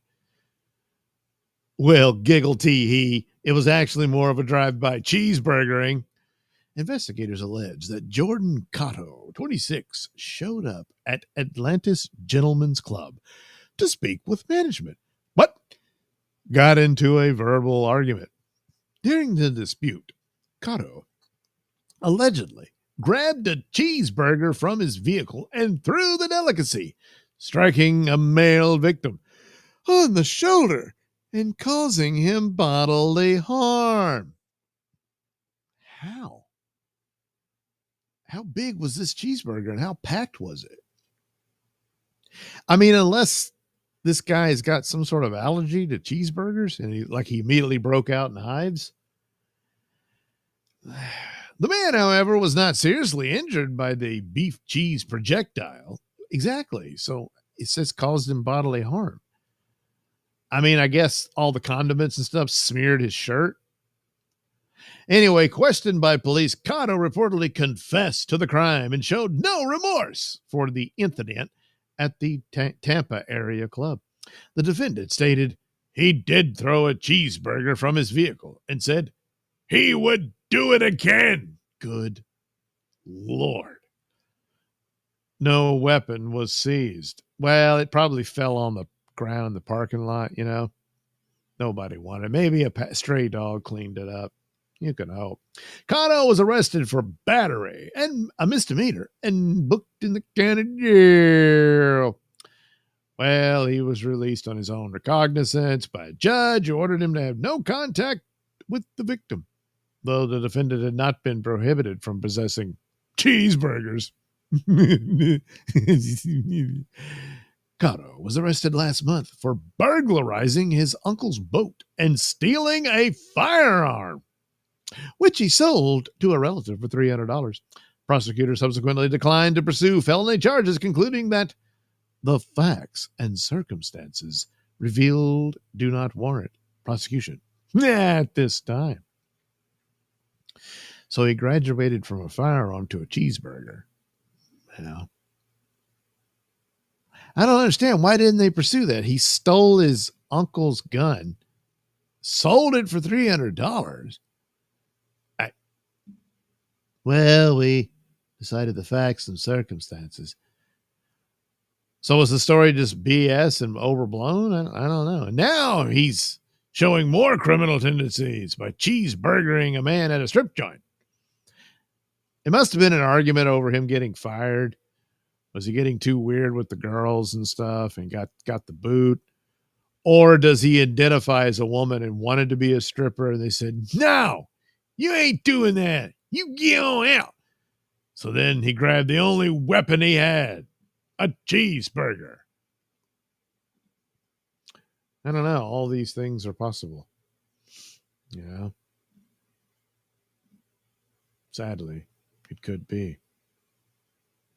S2: Well, giggle tee hee. It was actually more of a drive-by cheeseburgering. Investigators allege that Jordan Cotto, 26, showed up at Atlantis Gentlemen's Club to speak with management, but got into a verbal argument. During the dispute, Cotto allegedly grabbed a cheeseburger from his vehicle and threw the delicacy, striking a male victim on the shoulder and causing him bodily harm. How? How big was this cheeseburger and how packed was it? I mean, unless this guy's got some sort of allergy to cheeseburgers and he immediately broke out in hives. The man, however, was not seriously injured by the beef cheese projectile. Exactly. So it says caused him bodily harm. I mean, I guess all the condiments and stuff smeared his shirt. Anyway, questioned by police, Cotto reportedly confessed to the crime and showed no remorse for the incident at the Tampa area club. The defendant stated he did throw a cheeseburger from his vehicle and said he would do it again. Good Lord. No weapon was seized. Well, it probably fell on the ground in the parking lot, Nobody wanted it. Maybe a stray dog cleaned it up. You can hope. Cotto was arrested for battery and a misdemeanor and booked in the county jail. Well, he was released on his own recognizance by a judge who ordered him to have no contact with the victim, though the defendant had not been prohibited from possessing cheeseburgers. Cotto was arrested last month for burglarizing his uncle's boat and stealing a firearm, which he sold to a relative for $300. Prosecutors subsequently declined to pursue felony charges, concluding that the facts and circumstances revealed do not warrant prosecution at this time. So he graduated from a firearm to a cheeseburger. I don't understand. Why didn't they pursue that? He stole his uncle's gun, sold it for $300. Well, we decided the facts and circumstances. So was the story just BS and overblown? I don't know. And now he's showing more criminal tendencies by cheeseburgering a man at a strip joint. It must have been an argument over him getting fired. Was he getting too weird with the girls and stuff and got the boot? Or does he identify as a woman and wanted to be a stripper? And they said, no, you ain't doing that. You get on out. So then he grabbed the only weapon he had, a cheeseburger. I don't know. All these things are possible. Yeah. Sadly, it could be.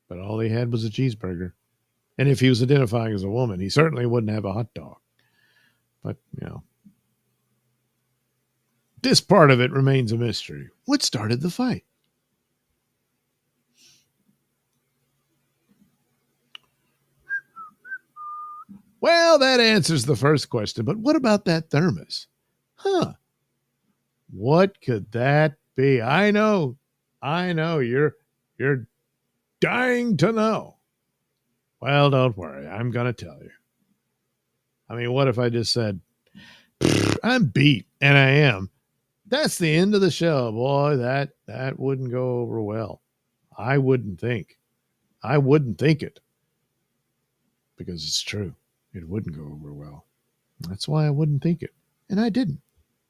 S2: But all he had was a cheeseburger. And if he was identifying as a woman, he certainly wouldn't have a hot dog. But, this part of it remains a mystery. What started the fight? Well, that answers the first question. But what about that thermos? Huh. What could that be? I know. You're dying to know. Well, don't worry. I'm going to tell you. I mean, what if I just said, I'm beat, and I am. That's the end of the show, boy. That wouldn't go over well. I wouldn't think it, because it's true. It wouldn't go over well. That's why I wouldn't think it. And I didn't,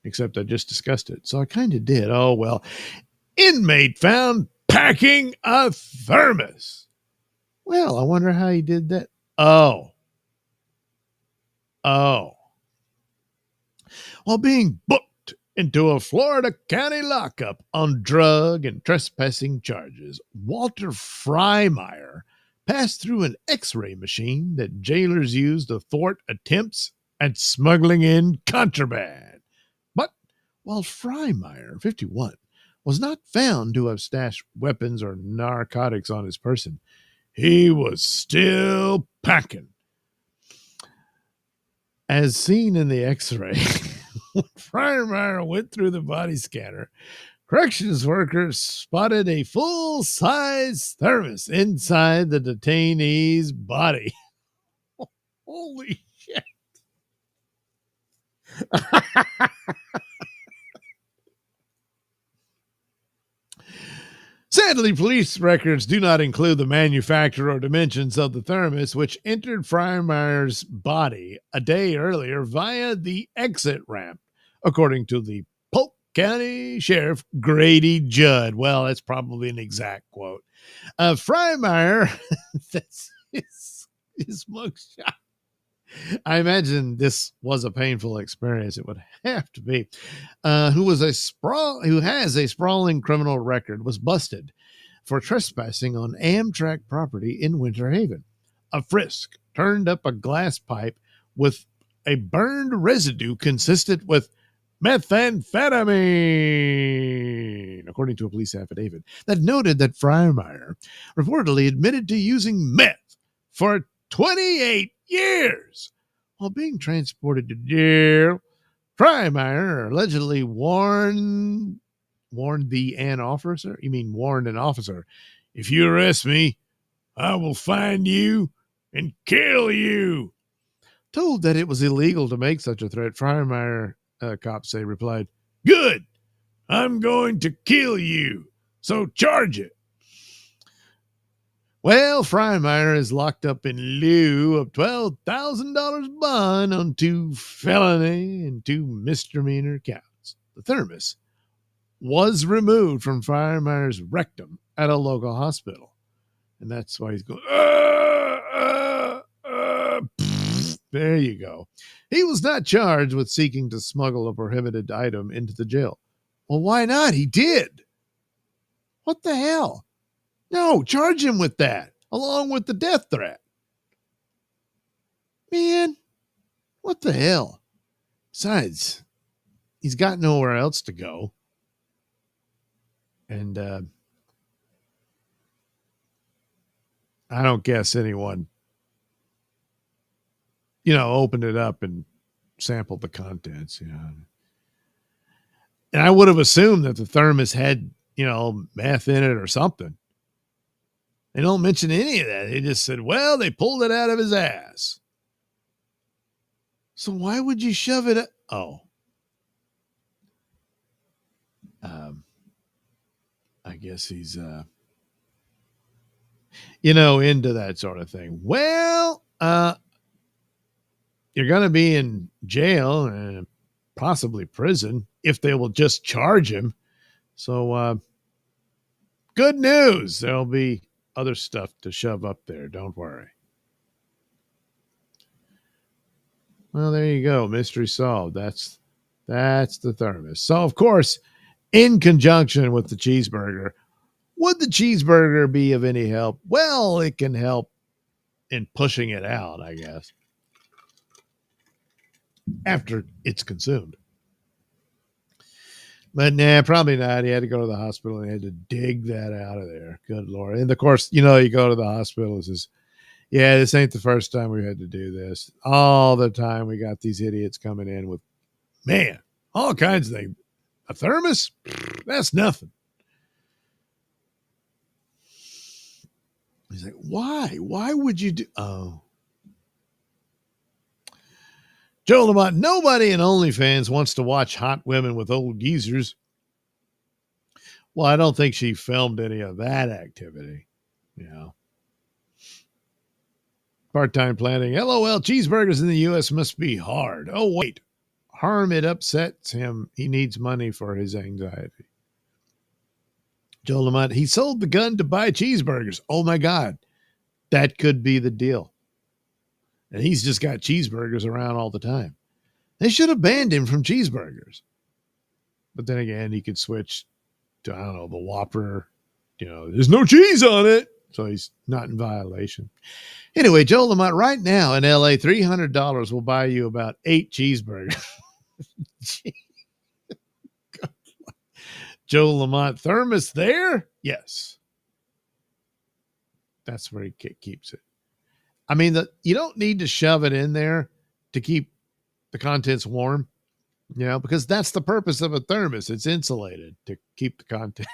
S2: except I just discussed it. So I kind of did. Oh, well. Inmate found packing a thermos. Well, I wonder how he did that. Oh. While being booked into a Florida county lockup on drug and trespassing charges, Walter Freimeyer passed through an x-ray machine that jailers use to thwart attempts at smuggling in contraband. But while Freimeyer, 51, was not found to have stashed weapons or narcotics on his person, he was still packing. As seen in the x-ray, when Freimeyer went through the body scanner, corrections workers spotted a full-size thermos inside the detainee's body. Holy shit. Sadly, police records do not include the manufacturer or dimensions of the thermos, which entered Freimeyer's body a day earlier via the exit ramp, according to the Polk County Sheriff Grady Judd. Well, that's probably an exact quote. Freimeyer, that's his mugshot. I imagine this was a painful experience. It would have to be. Who has a sprawling criminal record, was busted for trespassing on Amtrak property in Winter Haven. A frisk turned up a glass pipe with a burned residue consistent with methamphetamine, according to a police affidavit that noted that Freimeyer reportedly admitted to using meth for 28 years. While being transported to jail, Freimeyer allegedly warned an officer? You mean warned an officer? If you arrest me, I will find you and kill you. Told that it was illegal to make such a threat, Freimeyer, cops say, replied, "Good. I'm going to kill you. So charge it." Well, Freimeyer is locked up in lieu of $12,000 bond on 2 felony and 2 misdemeanor counts. The thermos was removed from Freimeyer's rectum at a local hospital. And that's why he's going, there you go. He was not charged with seeking to smuggle a prohibited item into the jail. Well, why not? He did. What the hell? No, charge him with that, along with the death threat. Man, what the hell? Besides, he's got nowhere else to go. And I don't guess anyone, opened it up and sampled the contents. And I would have assumed that the thermos had, meth in it or something. They don't mention any of that. They just said, well, they pulled it out of his ass. So why would you shove it up? Oh. I guess he's, into that sort of thing. Well, you're going to be in jail and possibly prison if they will just charge him. So, good news. There'll be other stuff to shove up there. Don't worry. Well, there you go. Mystery solved. That's the thermos. So, of course, in conjunction with the cheeseburger, would the cheeseburger be of any help? Well, it can help in pushing it out, I guess, after it's consumed. But nah, probably not. He had to go to the hospital and he had to dig that out of there. Good Lord. And of course, you go to the hospital and says, yeah, this ain't the first time we had to do this. All the time we got these idiots coming in with, man, all kinds of things. A thermos? That's nothing. He's like, why? Why would you do? Oh. Joe Lamont, nobody in OnlyFans wants to watch hot women with old geezers. Well, I don't think she filmed any of that activity. Part-time planning. LOL, cheeseburgers in the U.S. must be hard. Oh, wait. Harm, it upsets him. He needs money for his anxiety. Joe Lamont, he sold the gun to buy cheeseburgers. Oh, my God. That could be the deal. And he's just got cheeseburgers around all the time. They should have banned him from cheeseburgers. But then again, he could switch to, I don't know, the Whopper. There's no cheese on it. So he's not in violation. Anyway, Joe Lamont, right now in LA, $300 will buy you about 8 cheeseburgers. Joe Lamont, thermos there? Yes. That's where he keeps it. I mean, you don't need to shove it in there to keep the contents warm, because that's the purpose of a thermos. It's insulated to keep the contents.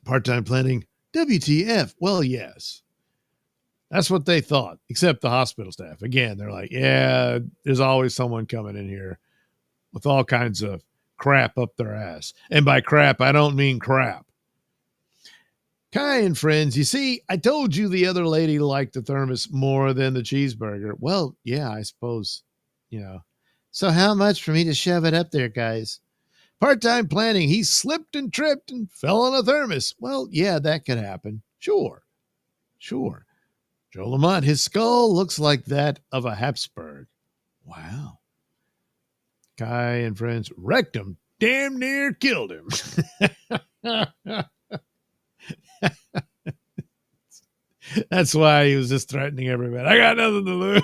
S2: Part-time planning, WTF? Well, yes. That's what they thought, except the hospital staff. Again, they're like, yeah, there's always someone coming in here with all kinds of crap up their ass. And by crap, I don't mean crap. Kai and friends, you see, I told you the other lady liked the thermos more than the cheeseburger. Well, yeah, I suppose, So how much for me to shove it up there, guys? Part-time planning, he slipped and tripped and fell on a thermos. Well, yeah, that could happen. Sure. Joe Lamont, his skull looks like that of a Habsburg. Wow. Kai and friends, wrecked him, damn near killed him. That's why he was just threatening everybody. I got nothing to lose.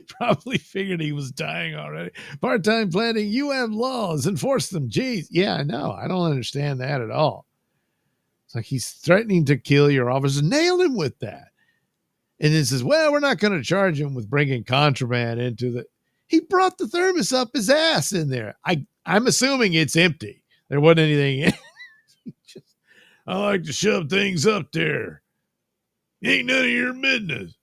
S2: Probably figured he was dying already. Part-time planning, you have laws, enforce them. Geez. Yeah, I know. I don't understand that at all. It's like he's threatening to kill your officer. Nail him with that. And then says, well, we're not going to charge him with bringing contraband into the... He brought the thermos up his ass in there. I'm assuming it's empty. There wasn't anything in it. I like to shove things up there. Ain't none of your business.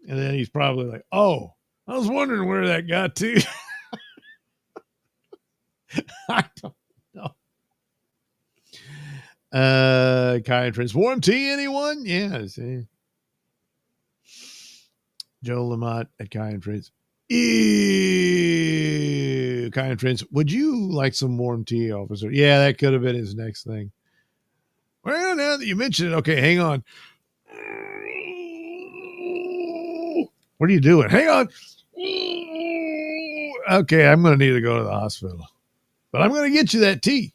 S2: And then he's probably like, oh, I was wondering where that got to. I don't know. Kai and friends, warm tea, anyone? Yeah, see. Joe Lamont at Kai and friends. Ew. Kai and friends, would you like some warm tea, officer? Yeah, that could have been his next thing. Well, now that you mention it, okay, hang on. What are you doing? Hang on. Okay, I'm going to need to go to the hospital. But I'm going to get you that tea.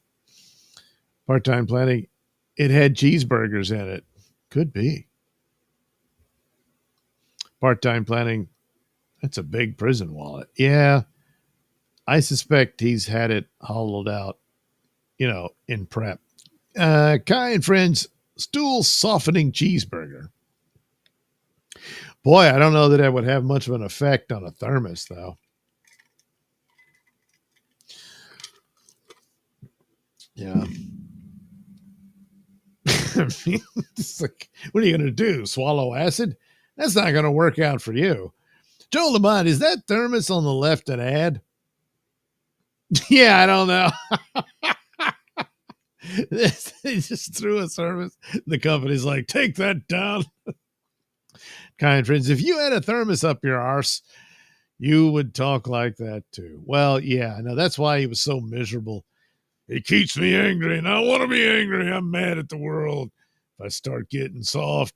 S2: Part-time planning. It had cheeseburgers in it. Could be. Part-time planning. That's a big prison wallet. Yeah. I suspect he's had it hollowed out, in prep. Kai and friends, stool softening cheeseburger. Boy, I don't know that would have much of an effect on a thermos, though. Yeah. I mean, it's like, what are you going to do? Swallow acid? That's not going to work out for you. Joe Lamont, is that thermos on the left an ad? Yeah, I don't know. They just threw a thermos. The company's like, take that down. Kind friends, if you had a thermos up your arse, you would talk like that too. Well, yeah, no, that's why he was so miserable. It keeps me angry, and I want to be angry. I'm mad at the world. If I start getting soft,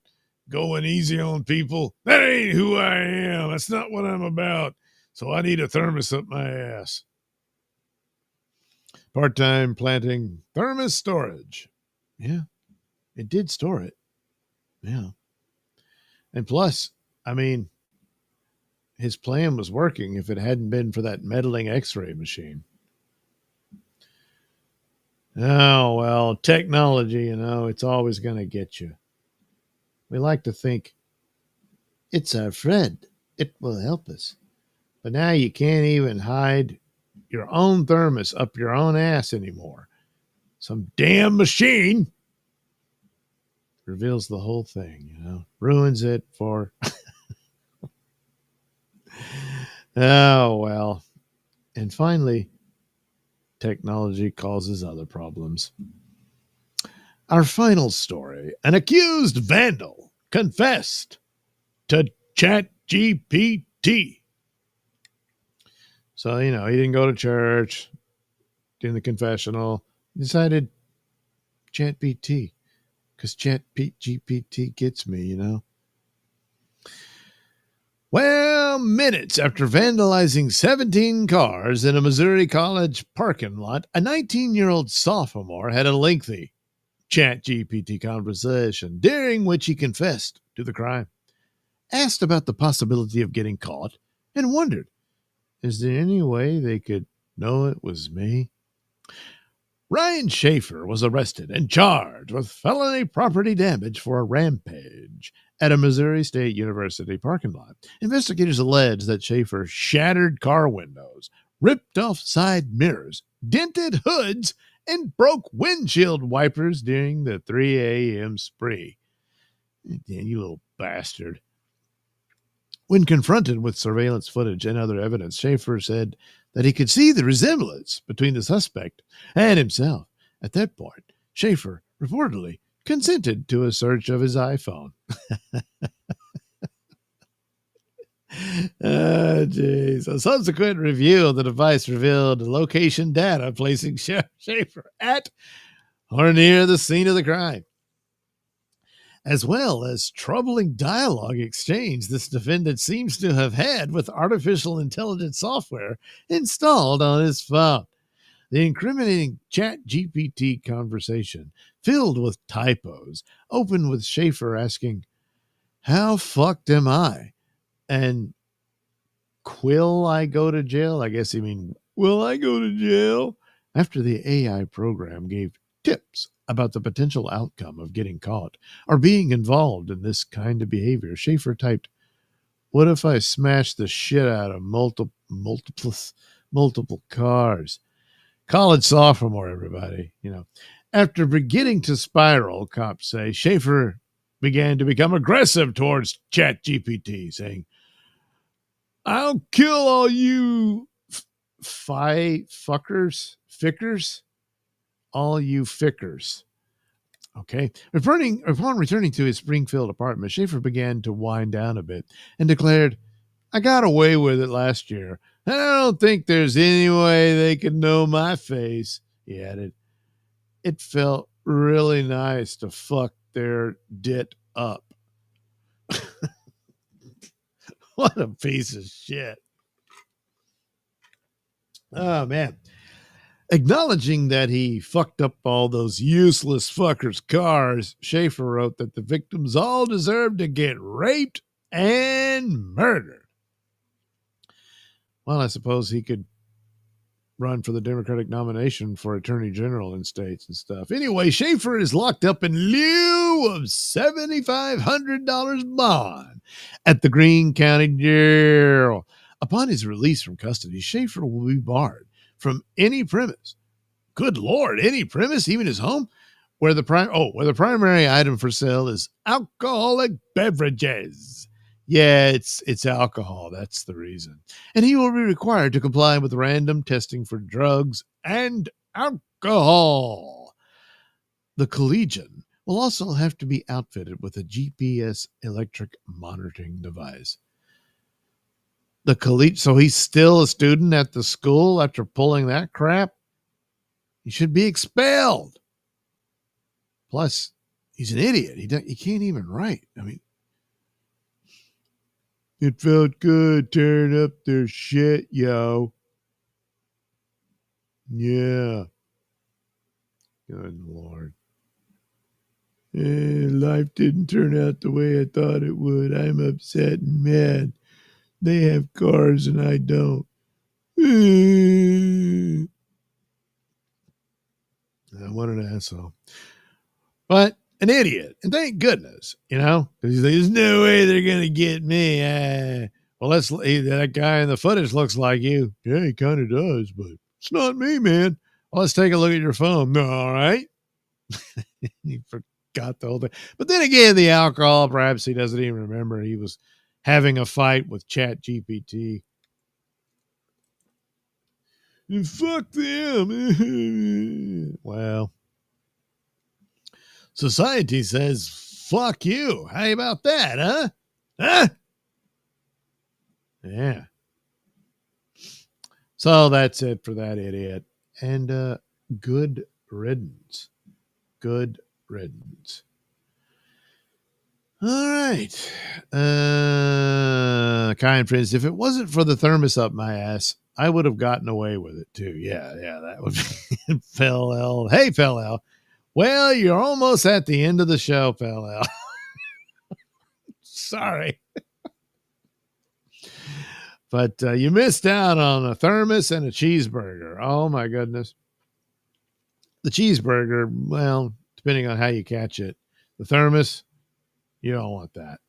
S2: going easy on people. That ain't who I am. That's not what I'm about. So I need a thermos up my ass. Part-time planting thermos storage. Yeah, it did store it. Yeah. And plus, I mean, his plan was working if it hadn't been for that meddling x-ray machine. Oh, well, technology, it's always going to get you. We like to think it's our friend. It will help us. But now you can't even hide your own thermos up your own ass anymore. Some damn machine reveals the whole thing, ruins it for. Oh, well. And finally, technology causes other problems. Our final story: an accused vandal confessed to ChatGPT. So, he didn't go to church, in the confessional, decided ChatGPT, because ChatGPT gets me. Well, minutes after vandalizing 17 cars in a Missouri college parking lot, a 19-year-old sophomore had a lengthy ChatGPT conversation during which he confessed to the crime, asked about the possibility of getting caught, and wondered, is there any way they could know it was me? Ryan Schaefer was arrested and charged with felony property damage for a rampage at a Missouri State University parking lot. Investigators allege that Schaefer shattered car windows, ripped off side mirrors, dented hoods, and broke windshield wipers during the 3 a.m. spree. Damn, you little bastard. When confronted with surveillance footage and other evidence, Schaefer said that he could see the resemblance between the suspect and himself. At that point, Schaefer reportedly consented to a search of his iPhone. Jeez. A subsequent review of the device revealed location data placing Schaefer at or near the scene of the crime, as well as troubling dialogue exchange this defendant seems to have had with artificial intelligence software installed on his phone. The incriminating ChatGPT conversation, filled with typos, opened with Schaefer asking, "How fucked am I?" And "Will I go to jail?" I guess he mean, "Will I go to jail?" After the AI program gave tips about the potential outcome of getting caught or being involved in this kind of behavior, Schaefer typed, "What if I smash the shit out of multiple cars?" College sophomore, everybody, After beginning to spiral, cops say, Schaefer began to become aggressive towards ChatGPT, saying, "I'll kill all you fickers, all you fickers." Okay. Upon returning to his Springfield apartment, Schaefer began to wind down a bit and declared, "I got away with it last year, and I don't think there's any way they could know my face," he added. "It felt really nice to fuck their dit up." What a piece of shit. Oh, man. Acknowledging that he fucked up all those useless fuckers' cars, Schaefer wrote that the victims all deserved to get raped and murdered. Well, I suppose he could run for the Democratic nomination for Attorney General in states and stuff. Anyway, Schaefer is locked up in lieu of $7,500 bond at the Greene County Jail. Upon his release from custody, Schaefer will be barred from any premise. Good Lord, any premise, even his home, where the primary item for sale is alcoholic beverages. Yeah, it's alcohol. That's the reason. And he will be required to comply with random testing for drugs and alcohol. The collegian will also have to be outfitted with a GPS electric monitoring device. So he's still a student at the school after pulling that crap? He should be expelled. Plus, he's an idiot. He can't even write. I mean, It felt good tearing up their shit, yo. Yeah. Good Lord. Life didn't turn out the way I thought it would. I'm upset and mad. They have cars and I don't. What an asshole. But an idiot. And thank goodness, because there's no way they're going to get me. Well, that guy in the footage looks like you. Yeah, he kind of does, but it's not me, man. Well, let's take a look at your phone. All right. He forgot the whole thing. But then again, the alcohol, perhaps he doesn't even remember he was having a fight with Chat GPT. And fuck them. Well, society says, fuck you. How about that, huh? Huh? Yeah. So that's it for that idiot. And good riddance. Good riddance. All right. Kind friends, if it wasn't for the thermos up my ass, I would have gotten away with it too. Yeah, that would be Phil L. Hey, Phil L. Well, you're almost at the end of the show, Phil L. Sorry. But you missed out on a thermos and a cheeseburger. Oh, my goodness. The cheeseburger, well, depending on how you catch it. The thermos, you don't want that.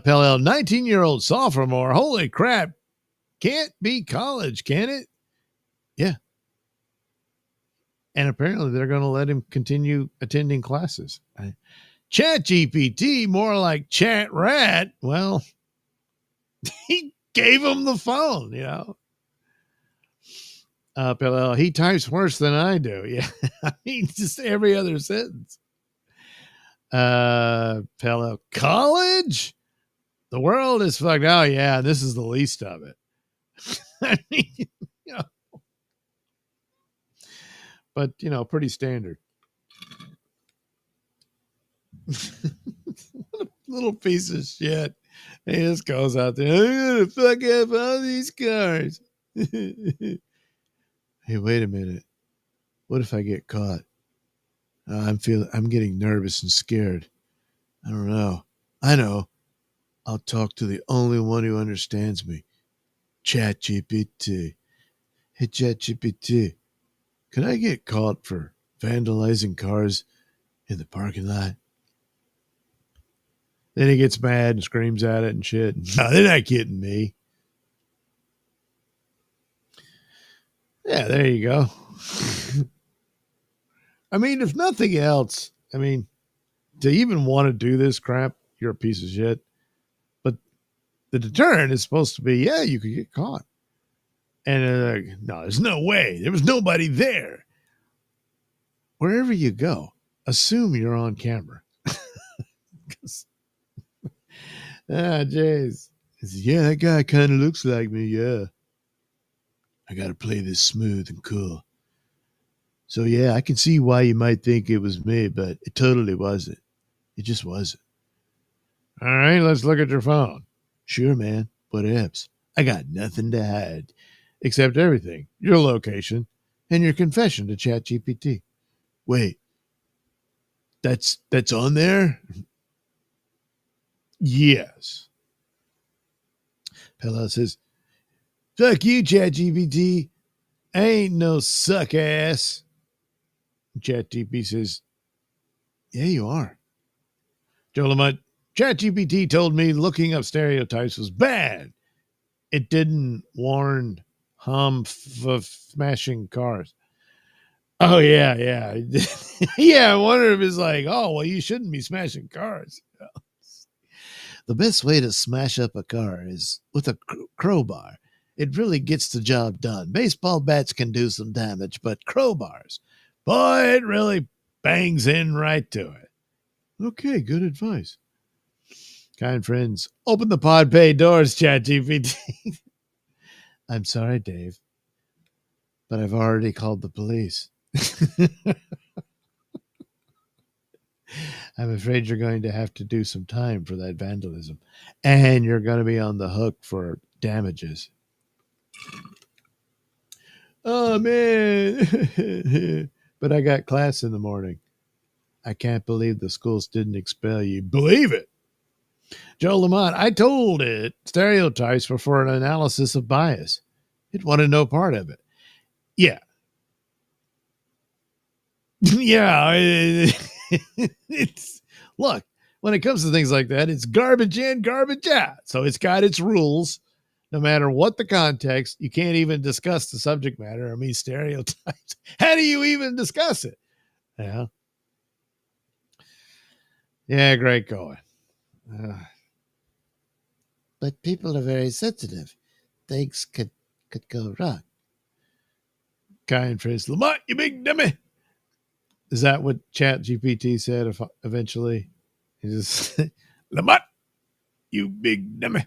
S2: Pell 19-year-old sophomore. Holy crap. Can't be college, can it? Yeah. And apparently they're going to let him continue attending classes. Chat GPT, more like chat rat. Well, he gave him the phone, Pell, he types worse than I do. Yeah. I mean, just every other sentence. Pell, college? The world is fucked. Oh, yeah, this is the least of it. I mean, but, pretty standard. What a little piece of shit. He just goes out there, I'm going to fuck up all these cars. Hey, wait a minute. What if I get caught? I'm getting nervous and scared. I don't know. I know. I'll talk to the only one who understands me. Chat GPT. Hey, Chat GPT, can I get caught for vandalizing cars in the parking lot? Then he gets mad and screams at it and shit. No, they're not kidding me. Yeah, there you go. I mean, if nothing else, to even want to do this crap, you're a piece of shit. But the deterrent is supposed to be, yeah, you could get caught. And no, there's no way. There was nobody there. Wherever you go, assume you're on camera. Jeez. Yeah, that guy kind of looks like me, yeah. I got to play this smooth and cool. So, yeah, I can see why you might think it was me, but it totally wasn't. It just wasn't. All right, let's look at your phone. Sure, man. What else? I got nothing to hide except everything. Your location and your confession to ChatGPT. Wait, that's on there? Yes. Pella says, fuck you, ChatGPT. I ain't no suck ass. ChatGPT says, yeah, you are. Joe Lamont, ChatGPT told me looking up stereotypes was bad. It didn't warn smashing cars. Oh, yeah. Yeah, I wonder if it's like, oh, well, you shouldn't be smashing cars. The best way to smash up a car is with a crowbar. It really gets the job done. Baseball bats can do some damage, but crowbars, boy, it really bangs in right to it. Okay, good advice. Kind friends, open the pod pay doors, ChatGPT. I'm sorry, Dave, but I've already called the police. I'm afraid you're going to have to do some time for that vandalism. And you're going to be on the hook for damages. Oh, man. But I got class in the morning. I can't believe the schools didn't expel you. Believe it. Joe Lamont, I told it stereotypes were for an analysis of bias. It wanted no part of it. Yeah. Yeah. It's, look, when it comes to things like that, it's garbage in, garbage out. So it's got its rules. No matter what the context, you can't even discuss the subject matter. I mean, stereotypes. How do you even discuss it? Yeah. Yeah, great going. But people are very sensitive. Things could go wrong. Kind phrase, Lamont, you big dummy. Is that what Chat GPT said eventually? He just, Lamont, you big dummy.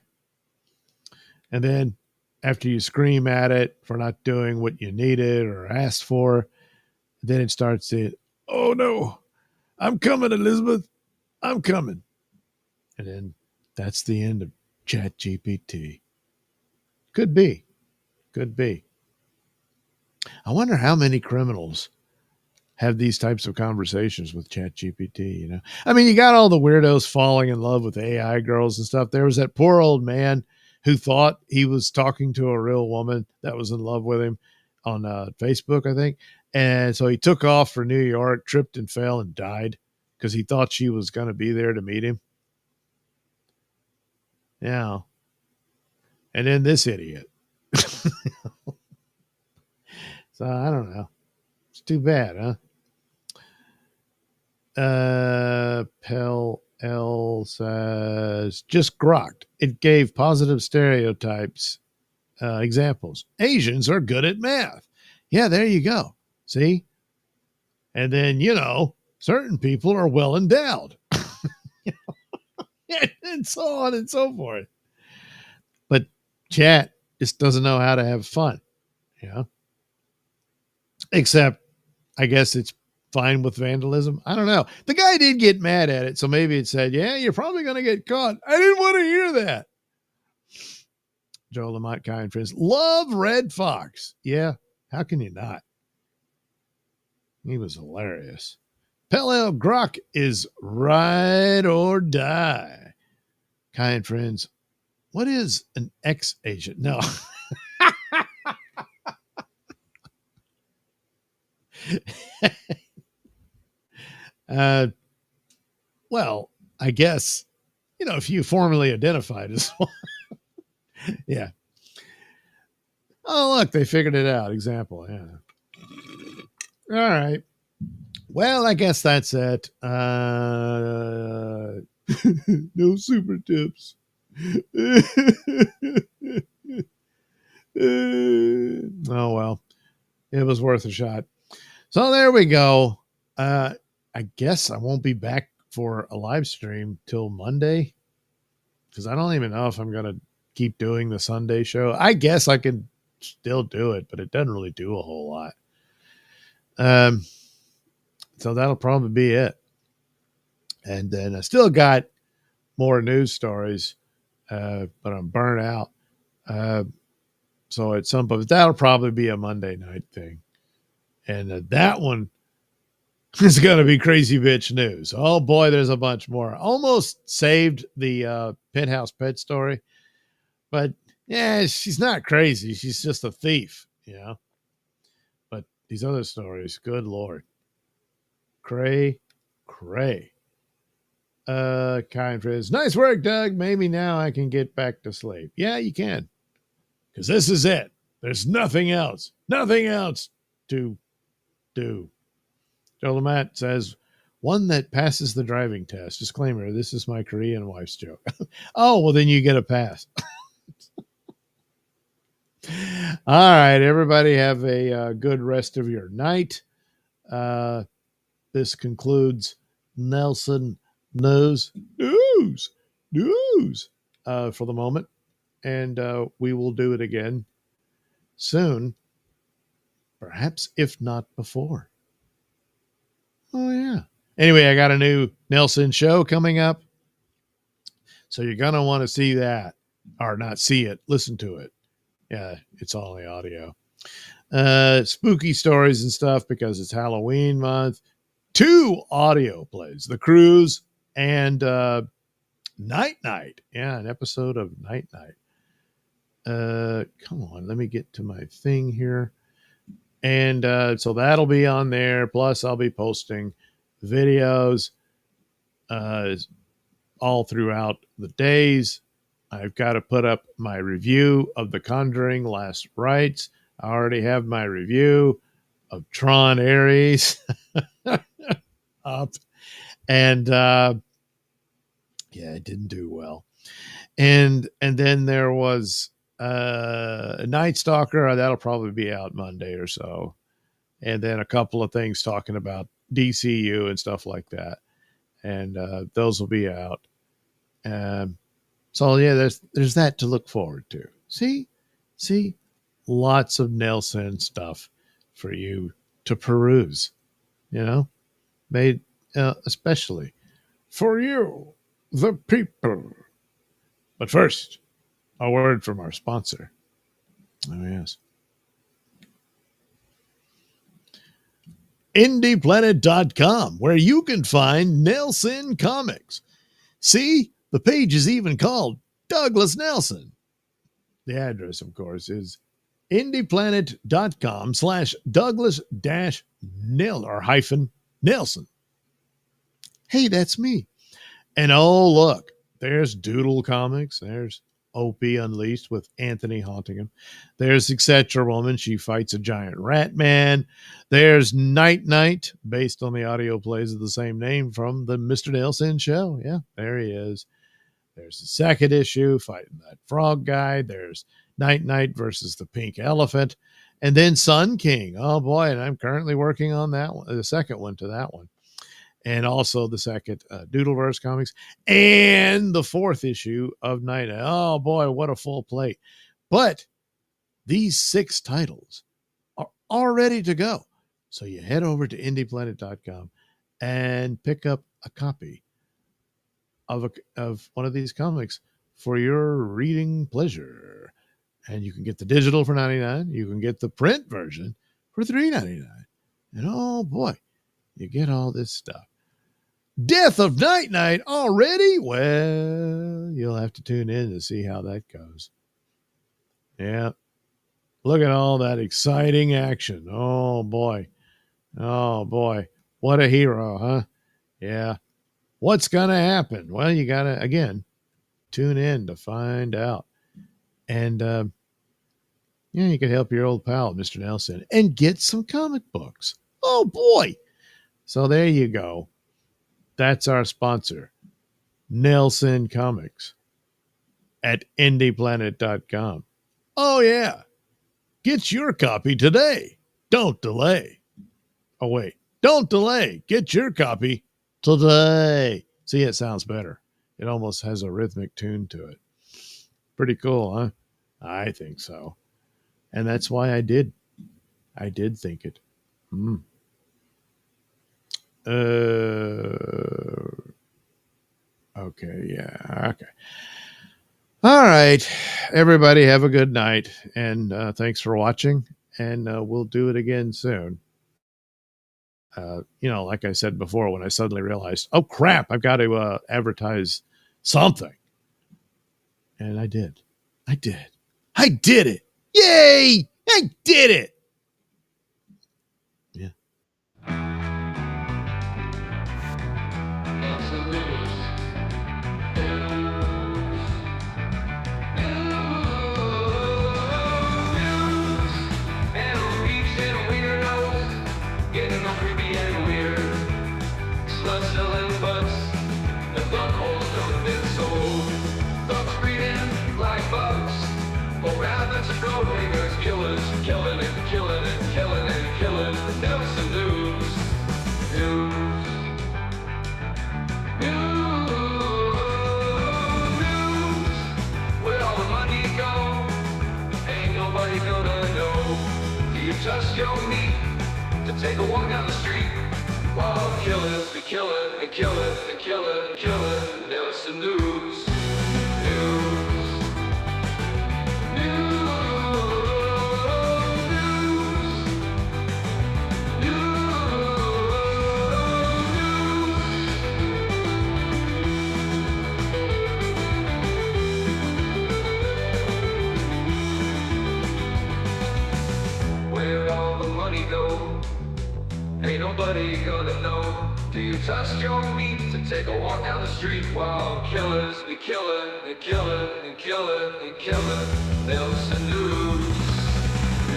S2: And then after you scream at it for not doing what you needed or asked for, then it starts saying, oh no, I'm coming, Elizabeth. I'm coming. And then that's the end of Chat GPT. Could be. Could be. I wonder how many criminals have these types of conversations with Chat GPT, you know? I mean, you got all the weirdos falling in love with AI girls and stuff. There was that poor old man who thought he was talking to a real woman that was in love with him on Facebook, I think. And so he took off for New York, tripped and fell and died because he thought she was going to be there to meet him. Yeah. And then this idiot. So I don't know. It's too bad, huh? Pell L says, just grokked. It gave positive stereotypes examples. Asians are good at math. Yeah, there you go. See? And then, you know, certain people are well endowed. And so on and so forth. But chat just doesn't know how to have fun, you know? Except, I guess it's fine with vandalism. I don't know. The guy did get mad at it, so maybe it said, yeah, you're probably going to get caught. I didn't want to hear that. Joe Lamont, kind friends. Love Red Fox. Yeah, how can you not? He was hilarious. Pelel Grok is ride or die. Kind friends, what is an ex-agent? No. Well, I guess, you know, if you formally identified as one. Yeah. Oh, look, they figured it out. Example. Yeah. All right. Well, I guess that's it. No super tips. Oh, well, it was worth a shot. So there we go. I guess I won't be back for a live stream till Monday because I don't even know if I'm going to keep doing the Sunday show. I guess I can still do it, but it doesn't really do a whole lot. So that'll probably be it. And then I still got more news stories, but I'm burnt out. So at some point, that'll probably be a Monday night thing. And that one is going to be crazy bitch news. Oh boy, there's a bunch more. Almost saved the penthouse pet story, but yeah, she's not crazy. She's just a thief, you know. But these other stories, good Lord. Cray. Kind friends. Nice work, Doug. Maybe now I can get back to sleep. Yeah, you can. Because this is it. There's nothing else. Nothing else to do. Joe Lamont says, one that passes the driving test. Disclaimer, this is my Korean wife's joke. Oh, well, then you get a pass. All right, everybody have a good rest of your night. This concludes Nailsin News for the moment. And we will do it again soon, perhaps if not before. Oh, yeah. Anyway, I got a new Nailsin Show coming up. So you're going to want to see that, or not see it, listen to it. Yeah, it's only audio. Spooky stories and stuff because it's Halloween month. 2 audio plays, The Cruise and Night Night. Yeah, an episode of Night Night. Come on, let me get to my thing here. And so that'll be on there. Plus, I'll be posting videos all throughout the days. I've got to put up my review of The Conjuring Last Rites. I already have my review of Tron Ares up. And yeah, it didn't do well. And then there was Night Stalker. That'll probably be out Monday or so. And then a couple of things talking about DCU and stuff like that. And those will be out. So yeah, there's that to look forward to. See, lots of Nailsin stuff for you to peruse. You know, made especially for you, the people. But first, a word from our sponsor. Oh yes, IndiePlanet.com, where you can find Nailsin comics. See, the page is even called Douglas Nailsin. The address, of course, is IndiePlanet.com/Douglas-Nail or -Nailsin. Hey, that's me. And oh, look, there's Doodle Comics. There's Opie Unleashed with Anthony Hauntingham. There's Etc. Woman. She fights a giant rat man. There's Night Night, based on the audio plays of the same name from the Mr. Nailsin Show. Yeah, there he is. There's the second issue, fighting that frog guy. There's Night Night versus the pink elephant. And then Sun King. Oh, boy, and I'm currently working on that one, the second one to that one. And also the second Doodleverse comics. And the 4th issue of Night Night. Oh, boy, what a full plate. But these 6 titles are all ready to go. So you head over to IndiePlanet.com and pick up a copy of one of these comics for your reading pleasure. And you can get the digital for $99. You can get the print version for $3.99. And oh boy, you get all this stuff. Death of Night Night already? Well, you'll have to tune in to see how that goes. Yeah. Look at all that exciting action. Oh boy. Oh boy. What a hero, huh? Yeah. What's going to happen? Well, you got to, again, tune in to find out. And, yeah, you can help your old pal, Mr. Nailsin, and get some comic books. Oh, boy. So there you go. That's our sponsor, Nailsin Comics at IndiePlanet.com. Oh, yeah. Get your copy today. Don't delay. Oh, wait. Don't delay. Get your copy today. See, it sounds better. It almost has a rhythmic tune to it. Pretty cool, huh? I think so. And that's why I did think it. Okay, yeah, okay. All right, everybody have a good night, and thanks for watching, and we'll do it again soon. Like I said before, when I suddenly realized, oh crap, I've got to advertise something. And I did. I did it. Yay! I did it. Yeah.
S1: Killers, killing it, killing it, killing it, killing it. Nailsin News. Where all the money go? Ain't nobody gonna know. Do you trust your meat to take a walk down the street? While killers be killing and killing and killing and killing. Nailsin News. Where all the money go, ain't nobody gonna know. Do you trust your meat to take a walk down the street while killers be killing and killing and killing and killing? Nailsin News.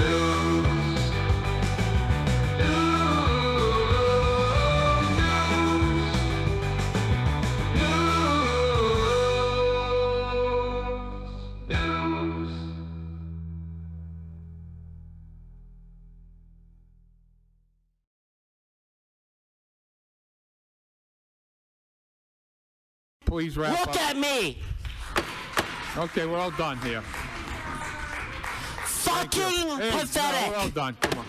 S1: News.
S3: Please wrap up.
S4: Look at me!
S3: Okay, we're all done here.
S4: Fucking
S3: Hey,
S4: pathetic!
S3: no, we're all done. Come on.